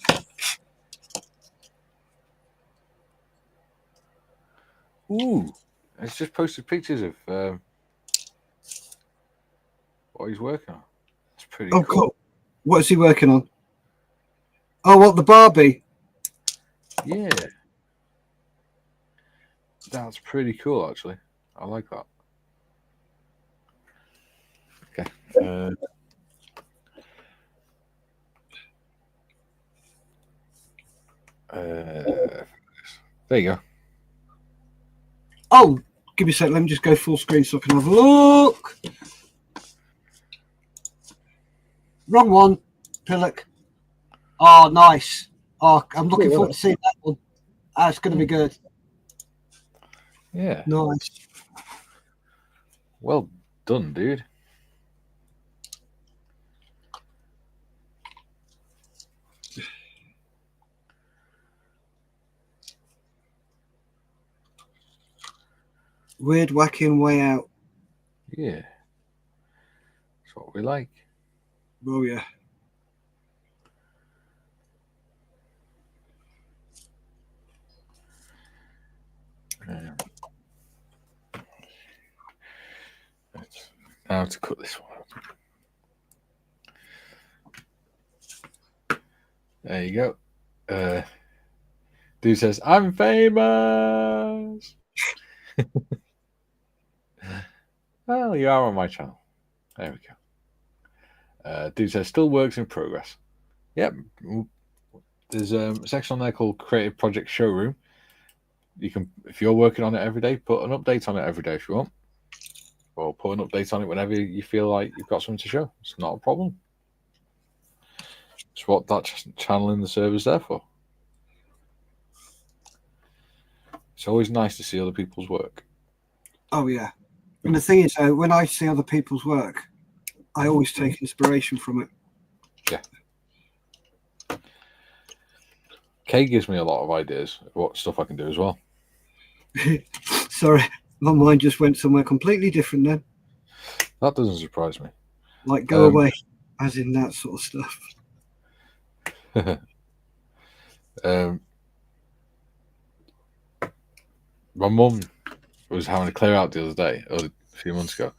Ooh, it's just posted pictures of what he's working on. That's pretty cool. What is he working on? Oh, what, the Barbie? Yeah. That's pretty cool, actually. I like that. Okay. There you go. Oh, give me a sec. Let me just go full screen so I can have a look. Wrong one, Pillock. Oh, nice. Oh, I'm looking forward to seeing that one. That's going to be good. Yeah. Nice. Well done, dude. Weird, wacky, and way out. Yeah. That's what we like. Oh, yeah. Now to cut this one out. There you go. Dude says, I'm famous. Well, you are on my channel. There we go. Dude says, still works in progress. Yep. There's a section on there called Creative Project Showroom. You can, if you're working on it every day, put an update on it every day if you want, or put an update on it whenever you feel like you've got something to show. It's not a problem. It's what that channel in the server's there for. It's always nice to see other people's work. Oh yeah, and the thing is, when I see other people's work, I always take inspiration from it. Yeah. Kay gives me a lot of ideas of what stuff I can do as well. Sorry, my mind just went somewhere completely different then. That doesn't surprise me. Like go away, as in that sort of stuff. My mum was having a clear out the other day, or a few months ago,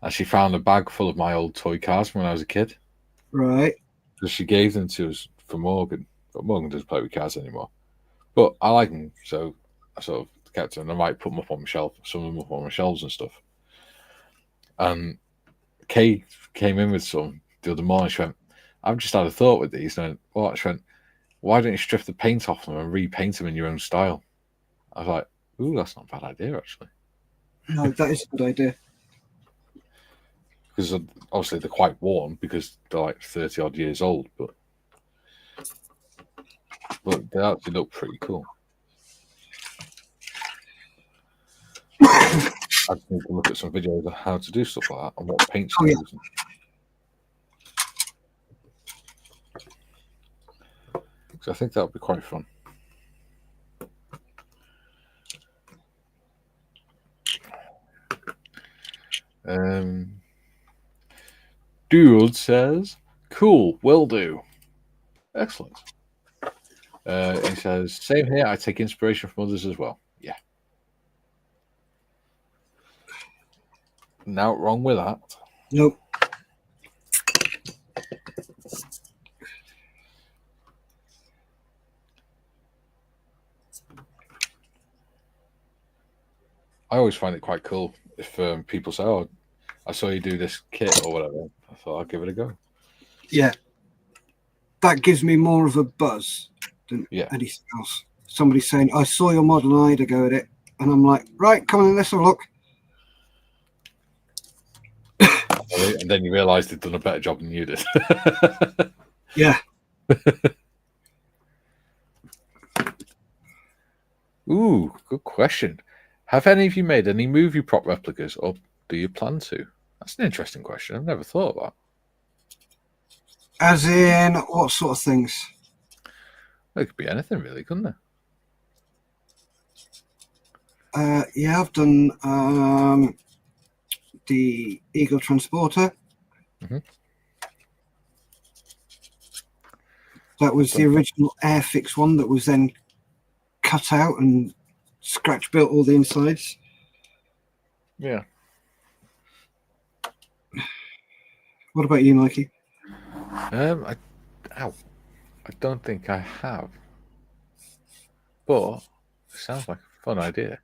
and she found a bag full of my old toy cars from when I was a kid. Right. So she gave them to us for Morgan, but Morgan doesn't play with cars anymore. But I like them, so I sort of kept them. I might put them up on my shelf, some of them up on my shelves and stuff. And Kay came in with some the other morning. She went, "I've just had a thought with these." And I went, "What?" She went, "Why don't you strip the paint off them and repaint them in your own style?" I was like, "Ooh, that's not a bad idea, actually." No, that is a good idea. Because obviously they're quite worn because they're like 30 odd years old, but they actually look pretty cool. I just need to look at some videos of how to do stuff like that and what paints to use. So I think that would be quite fun. Dude says, "Cool, will do." Excellent. He says, "Same here. I take inspiration from others as well." Yeah. No wrong with that. Nope. I always find it quite cool if people say, "Oh, I saw you do this kit or whatever." I thought I'd give it a go. Yeah. That gives me more of a buzz than anything else. Somebody saying, "I saw your model and I had a go at it." And I'm like, "Right, come on, let's have a look." And then you realise they've done a better job than you did. Yeah. Ooh, good question. Have any of you made any movie prop replicas, or do you plan to? That's an interesting question. I've never thought of that. As in, what sort of things? It could be anything, really, couldn't it? Yeah, I've done the Eagle Transporter. Mm-hmm. That was the original Airfix one that was then cut out and scratch built all the insides. Yeah. What about you, Mikey? I don't think I have, but it sounds like a fun idea.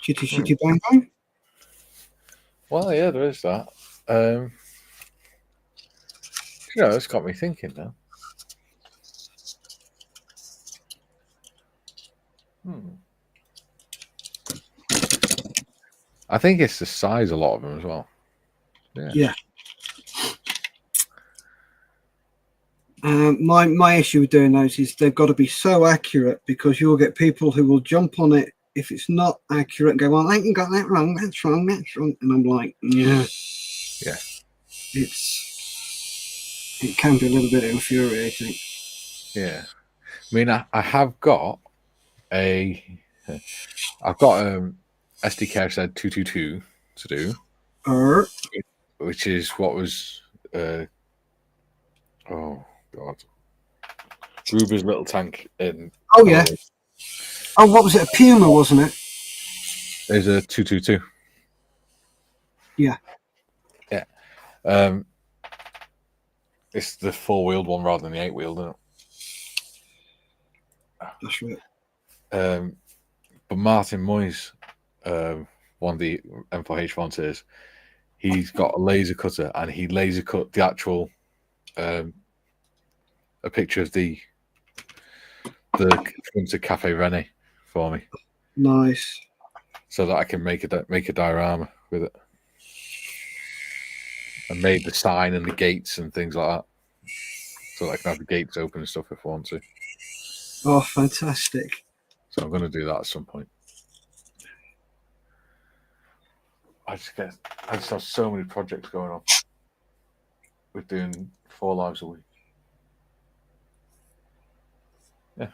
Chitty shitty bang bang. Well, yeah, there is that. It's got me thinking now. I think it's the size, a lot of them as well. Yeah. My issue with doing those is they've got to be so accurate, because you'll get people who will jump on it if it's not accurate and go, "Well, I got that wrong, that's wrong, that's wrong." And I'm like, yeah. It can be a little bit infuriating. Yeah. I mean, I have got I've got SDK said 222 to do, which is what was oh god, Gruber's little tank in. Oh yeah. Oh, what was it? A Puma, wasn't it? There's a 222. Yeah. Yeah. It's the 4-wheeled one rather than the 8-wheeled, isn't it? That's right. But Martin Moyes, one of the M4H volunteers, he's got a laser cutter, and he laser cut the actual a picture of the into Cafe Rene for me. Nice. So that I can make a diorama with it. I made the sign and the gates and things like that. So that I can have the gates open and stuff if I want to. Oh, fantastic. So I'm going to do that at some point. I just have so many projects going on. We're doing 4 lives a week. Yeah.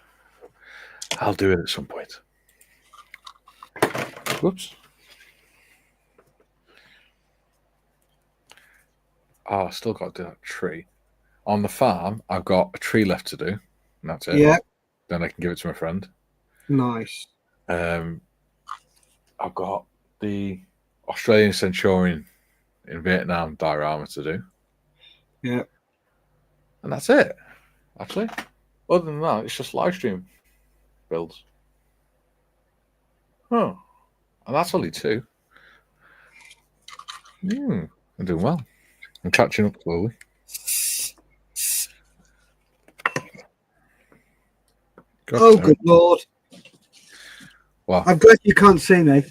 I'll do it at some point. Whoops. Oh, I still got to do that tree. On the farm, I've got a tree left to do. And that's it. Yeah. Then I can give it to my friend. Nice. I've got the Australian Centurion in Vietnam diorama to do. Yeah. And that's it, actually. Other than that, it's just live stream builds. Oh. And that's only 2. I'm doing well. I'm catching up slowly. God, good Lord. Wow. I'm glad you can't see me.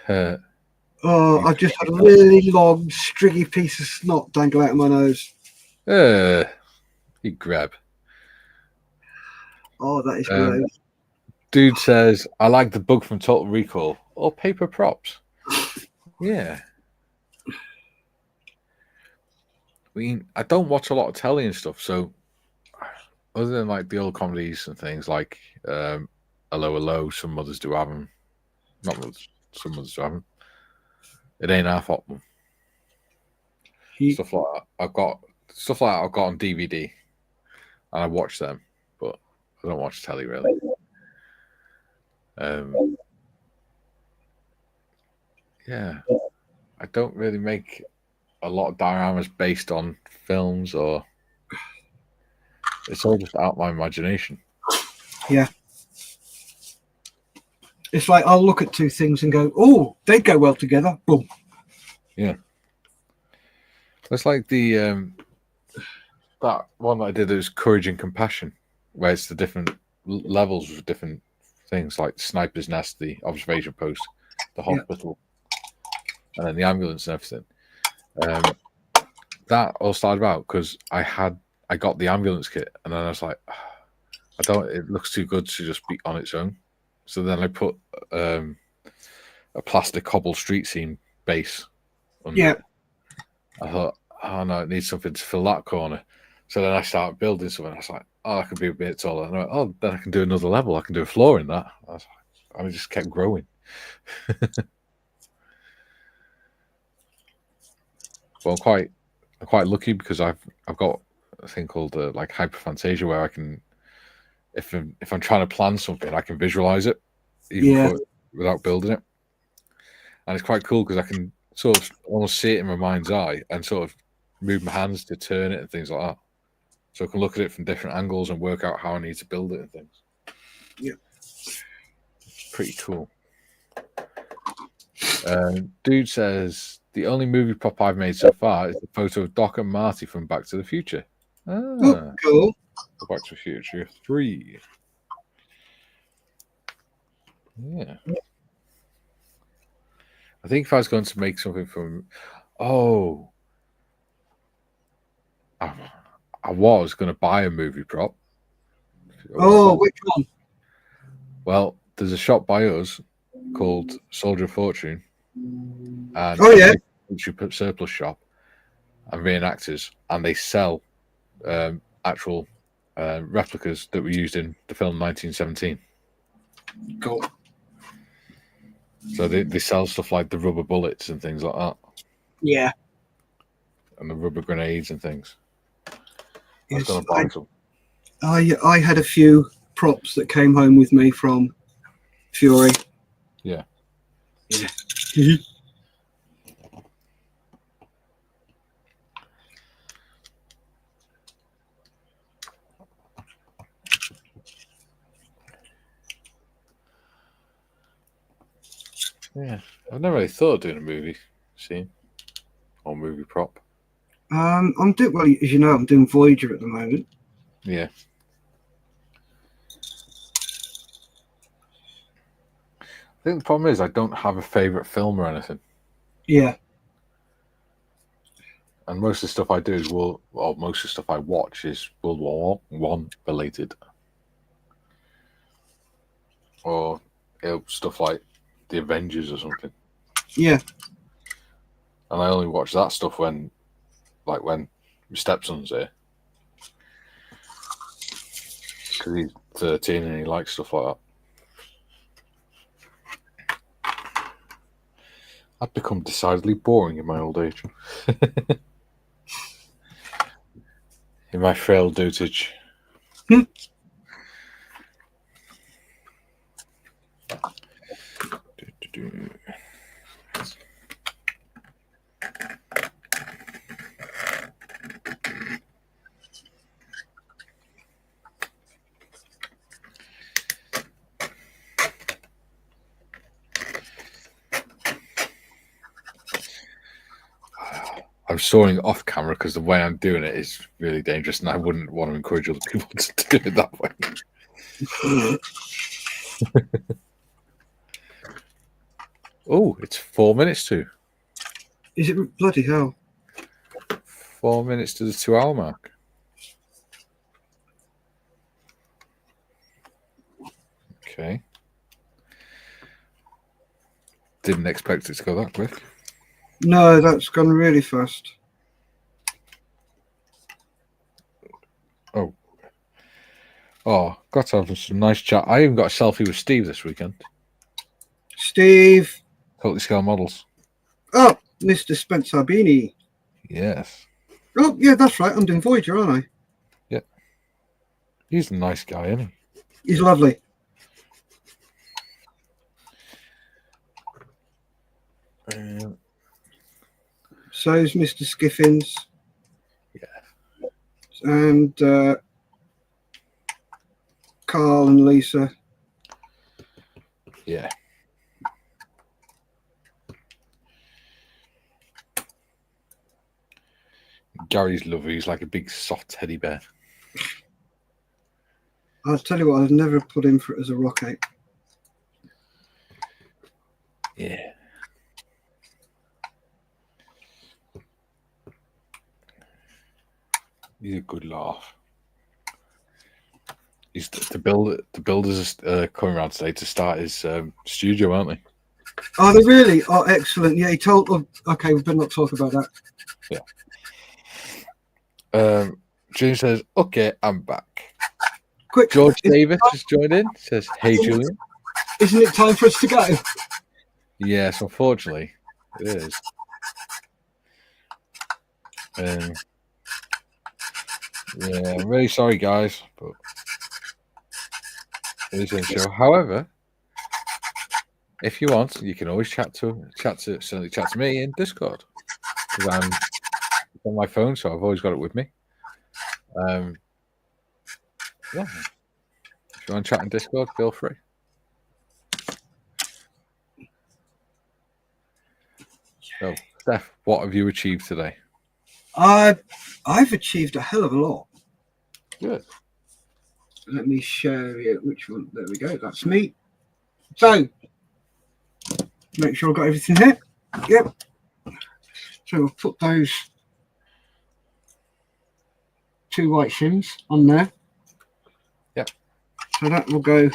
I've just had a really long, stringy piece of snot dangle out of my nose. You grab. Oh, that is great. Dude says, I like the bug from Total Recall or paper props. Yeah. I don't watch a lot of telly and stuff, so other than like the old comedies and things like Hello, Hello, some mothers do have them. Not mothers, some mothers do have them. It ain't half optimal. Stuff like that. I've got on DVD, and I watch them, but I don't watch telly really. Yeah, I don't really make a lot of dioramas based on films, or it's all just out of my imagination. Yeah. It's like I'll look at 2 things and go, oh, they'd go well together. Boom. Yeah. It's like the that one that I did, was Courage and Compassion, where it's the different levels of different things, like Sniper's Nest, the observation post, the hospital, and then the ambulance and everything. That all started about because I got the ambulance kit, and then I was like, it looks too good to just be on its own. So then I put a plastic cobble street scene base under it. I thought, oh no, it needs something to fill that corner. So then I started building something. I was like, oh, that could be a bit taller. And I went, oh, then I can do another level. I can do a floor in that. I just kept growing. Well, I'm quite lucky because I've got a thing called like hyperphantasia, where I can, if I'm trying to plan something, I can visualize it even without building it, and it's quite cool because I can sort of almost see it in my mind's eye and sort of move my hands to turn it and things like that. So I can look at it from different angles and work out how I need to build it and things. Yeah, it's pretty cool. Dude says, the only movie prop I've made so far is the photo of Doc and Marty from Back to the Future. Oh, cool. Back to the Future 3. Yeah. I think if I was going to make something from... Oh. I was going to buy a movie prop. Oh, which one? Well, there's a shop by us called Soldier of Fortune. And it's a surplus shop and reenactors, and they sell actual replicas that were used in the film 1917. Cool. So they sell stuff like the rubber bullets and things like that. Yeah. And the rubber grenades and things. Yes, I was going to buy some. I had a few props that came home with me from Fury. Yeah. Yeah. Yeah, I've never really thought of doing a movie scene or movie prop. I'm doing, well, as you know, I'm doing Voyager at the moment. Yeah. think the problem is I don't have a favourite film or anything. Yeah. And most of the stuff I do is most of the stuff I watch is World War One related. Or stuff like The Avengers or something. Yeah. And I only watch that stuff when my stepson's here. Because he's 13 and he likes stuff like that. I've become decidedly boring in my old age. In my frail dotage. I'm sawing off camera because the way I'm doing it is really dangerous, and I wouldn't want to encourage other people to do it that way. Oh, it's 4 minutes to. Is it bloody hell? 4 minutes to the 2 hour mark. Okay. Didn't expect it to go that quick. No, that's gone really fast. Oh, got to have some nice chat. I even got a selfie with Steve this weekend. Steve. Totally Scale Models. Oh, Mr. Spencer Beanie. Yes. Oh, yeah, that's right. I'm doing Voyager, aren't I? Yeah. He's a nice guy, isn't he? He's lovely. So's Mr. Skiffins. Yeah. And Carl and Lisa. Yeah. Gary's lovely. He's like a big soft teddy bear. I'll tell you what, I've never put him for it as a rock ape. Yeah. He's a good laugh. He's the builders are coming around today to start his studio, aren't they? Are they really? Oh, excellent. Yeah, he told. Oh, okay, we better not talk about that. Yeah. James says, "Okay, I'm back." Quick, George Davis has joined in. Says, "Hey, Julian." Isn't it time for us to go? Yes, unfortunately, it is. Yeah, I'm really sorry, guys, but it is a show. However, if you want, you can always chat to me in Discord because I'm on my phone, so I've always got it with me. Yeah, if you want to chat in Discord, feel free. So, Steph, what have you achieved today? I've achieved a hell of a lot. Good. Let me show you which one. There we go. That's me. So, make sure I've got everything here. Yep. So we'll put those 2 white shims on there. Yep. So that will go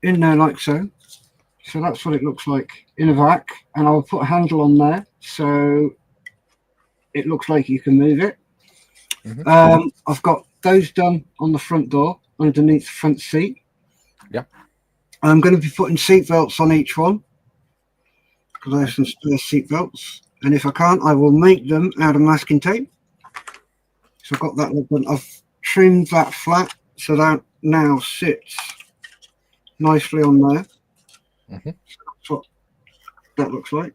in there like so. So that's what it looks like in a vac. And I'll put a handle on there so it looks like you can move it. Mm-hmm. I've got those done on the front door underneath the front seat. Yeah. I'm going to be putting seat belts on each one because I have some spare seat belts. And if I can't, I will make them out of masking tape. So I've got that done. I've trimmed that flat so that now sits nicely on there. Mm-hmm. So that's what that looks like.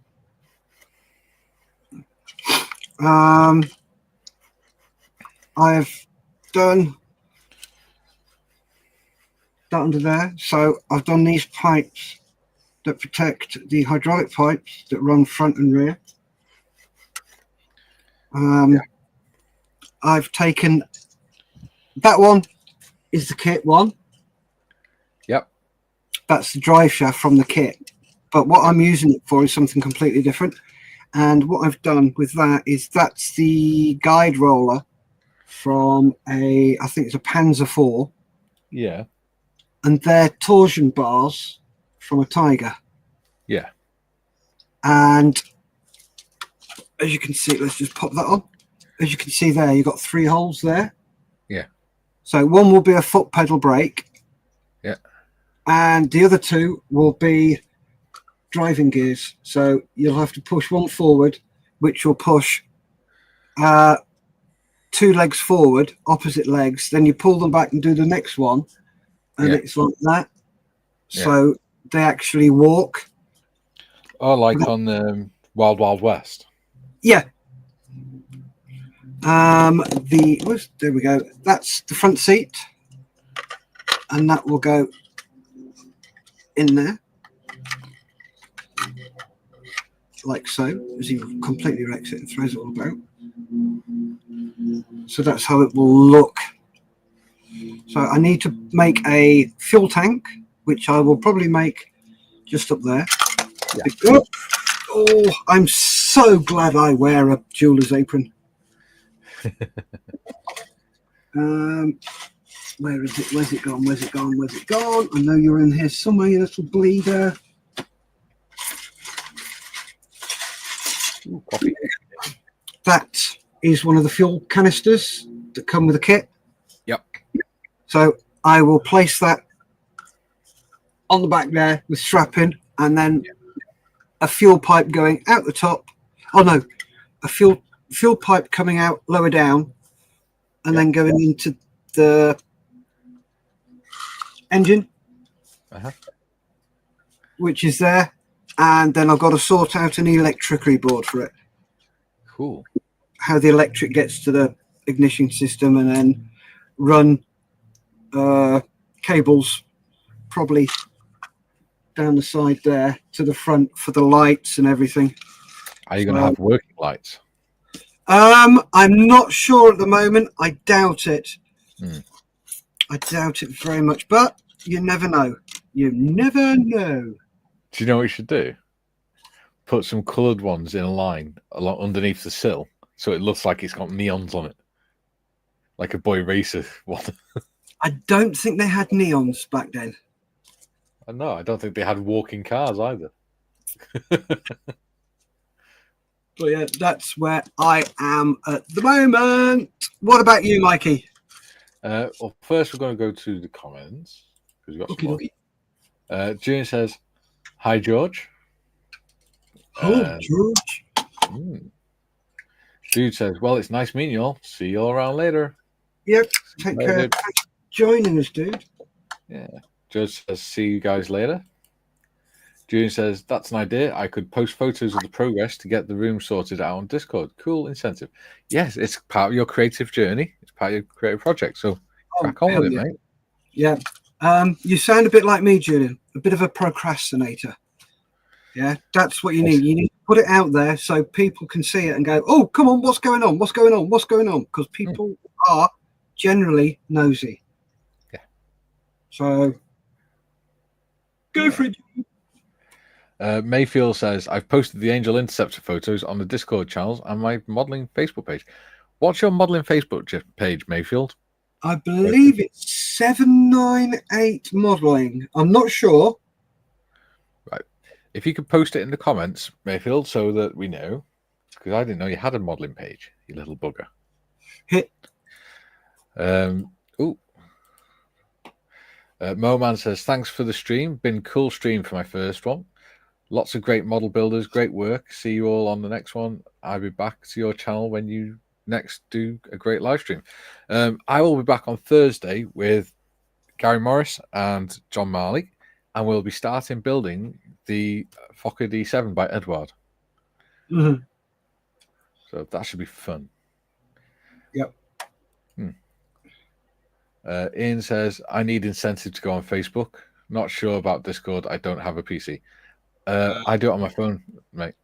I have done that under there. So I've done these pipes that protect the hydraulic pipes that run front and rear. I've taken that one is the kit one. That's the drive shaft from the kit. But what I'm using it for is something completely different. And what I've done with that is that's the guide roller from I think it's a Panzer IV. Yeah. And they're torsion bars from a Tiger. Yeah. And as you can see, let's just pop that on. As you can see there, you've got 3 holes there. Yeah. So one will be a foot pedal brake. Yeah. And the other 2 will be driving gears. So you'll have to push one forward, which will push 2 legs forward, opposite legs. Then you pull them back and do the next one. And it's like that. Yeah. So they actually walk. Oh, like on Wild Wild West. Yeah. There we go. That's the front seat. And that will go in there. Like so, as he completely wrecks it and throws it all about. So that's how it will look. So I need to make a fuel tank, which I will probably make just up there. Yeah. Oh, I'm so glad I wear a jeweler's apron. Where is it? Where's it gone? Where's it gone? Where's it gone? I know you're in here somewhere, you little bleeder. Ooh, coffee. That is one of the fuel canisters that come with the kit. Yep. So I will place that on the back there with strapping, and then a fuel pipe going out the top. Oh no, a fuel pipe coming out lower down, and then going into the engine, which is there. And then I've got to sort out an electricity board for it. Cool. How the electric gets to the ignition system, and then run cables probably down the side there to the front for the lights and everything. Are you going to have working lights? I'm not sure at the moment. I doubt it. I doubt it very much, but you never know. You never know. Do you know what you should do? Put some coloured ones in a line along underneath the sill, so it looks like it's got neons on it, like a Boy Racer one. I don't think they had neons back then. No, I don't think they had walking cars either. But yeah, that's where I am at the moment. What about you, Mikey? Well, first we're going to go to the comments because we've got some more. June says, "Hi, George." Oh, George. Dude says, "Well, it's nice meeting you all. See you all around later." Yep. Take care. Thanks for joining us, dude. Yeah. George says, "See you guys later." June says, "That's an idea. I could post photos of the progress to get the room sorted out on Discord. Cool incentive." Yes, it's part of your creative journey. It's part of your creative project. So crack on with it, mate. Yeah. You sound a bit like me, Julian. A bit of a procrastinator. Yeah, that's what you need. You need to put it out there so people can see it and go, "Oh, come on, what's going on? What's going on? What's going on?" Because people are generally nosy. Yeah. So go for it. Mayfield says, "I've posted the Angel Interceptor photos on the Discord channels and my modelling Facebook page." What's your modelling Facebook page, Mayfield? I believe it's 798 modelling. I'm not sure. Right. If you could post it in the comments, Mayfield, so that we know, because I didn't know you had a modelling page, you little bugger. Hit. Moman says, "Thanks for the stream. Been cool stream for my first one. Lots of great model builders. Great work. See you all on the next one. I'll be back to your channel when you next do a great live stream." I will be back on Thursday with Gary Morris and John Marley, and we'll be starting building the Fokker D7 by Edward. So that should be fun. Yep. Ian says, "I need incentive to go on Facebook. Not sure about Discord. I don't have a PC." I do it on my phone, mate.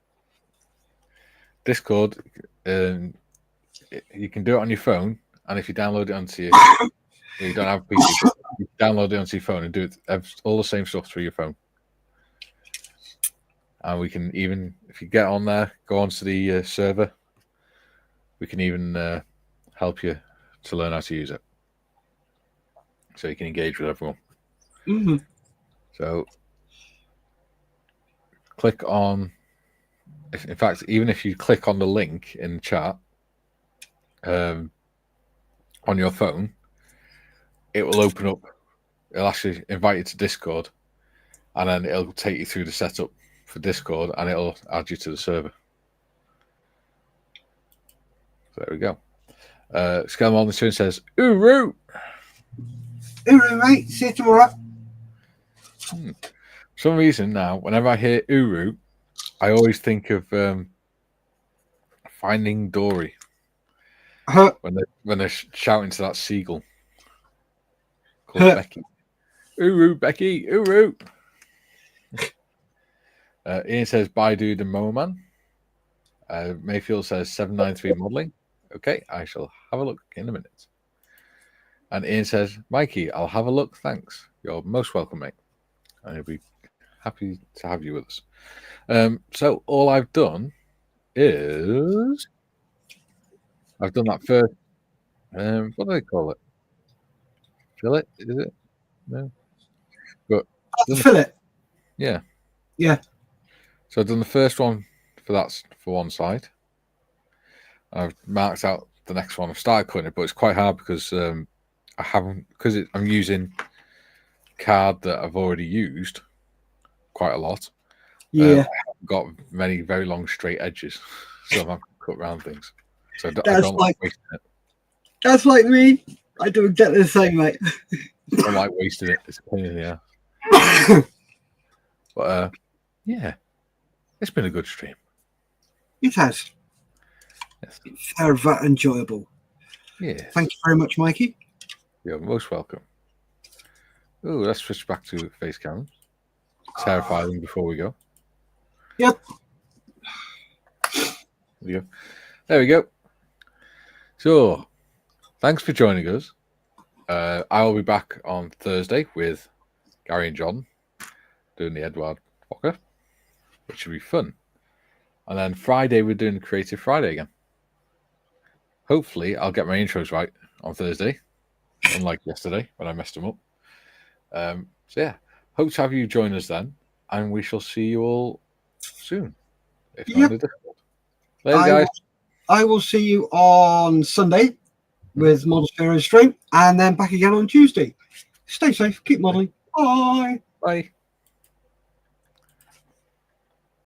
Discord, you can do it on your phone, and if you download it onto you don't have a PC, you download it onto your phone and do it all the same stuff through your phone. And we can even, if you get on there, go onto the server, we can even help you to learn how to use it. So you can engage with everyone. Mm-hmm. So click on, in fact, even if you click on the link in the chat on your phone, it will open up. It'll actually invite you to Discord, and then it'll take you through the setup for Discord, and it'll add you to the server. So there we go. Scam on the screen says, "Uru, Uru, mate. See you tomorrow." For some reason now, whenever I hear Uru, I always think of Finding Dory. When they're shouting to that seagull called Becky. Uru, Becky, Uru. Ian says, bye, dude, and Moman. Mayfield says 793 modeling. Okay, I shall have a look in a minute. And Ian says, Mikey, I'll have a look. Thanks. You're most welcome, mate. And I'll be happy to have you with us. So all I've done is I've done that first. What do they call it? Fillet? Is it? No. But fillet. Yeah. Yeah. So I've done the first one for one side. I've marked out the next one. I've started cutting it, but it's quite hard because I'm using card that I've already used quite a lot. Yeah. I haven't got many very long straight edges, so I'm having to cut around things. So I don't like wasting it. That's like me. I do exactly the same, mate. I don't like wasting it. It's a pain in the ass. But yeah, it's been a good stream. It has. Yes. Very enjoyable. Yeah. Thank you very much, Mikey. You're most welcome. Oh, let's switch back to face cam. Terrifying before we go. Yep. There we go. So, thanks for joining us. I will be back on Thursday with Gary and John doing the Edward Walker, which will be fun. And then Friday, we're doing Creative Friday again. Hopefully, I'll get my intros right on Thursday, unlike yesterday when I messed them up. So, yeah, hope to have you join us then, and we shall see you all soon. If not in the Discord. Later, guys. I will see you on Sunday with Model Sphere stream, and then back again on Tuesday. Stay safe, keep modeling. Bye. Bye.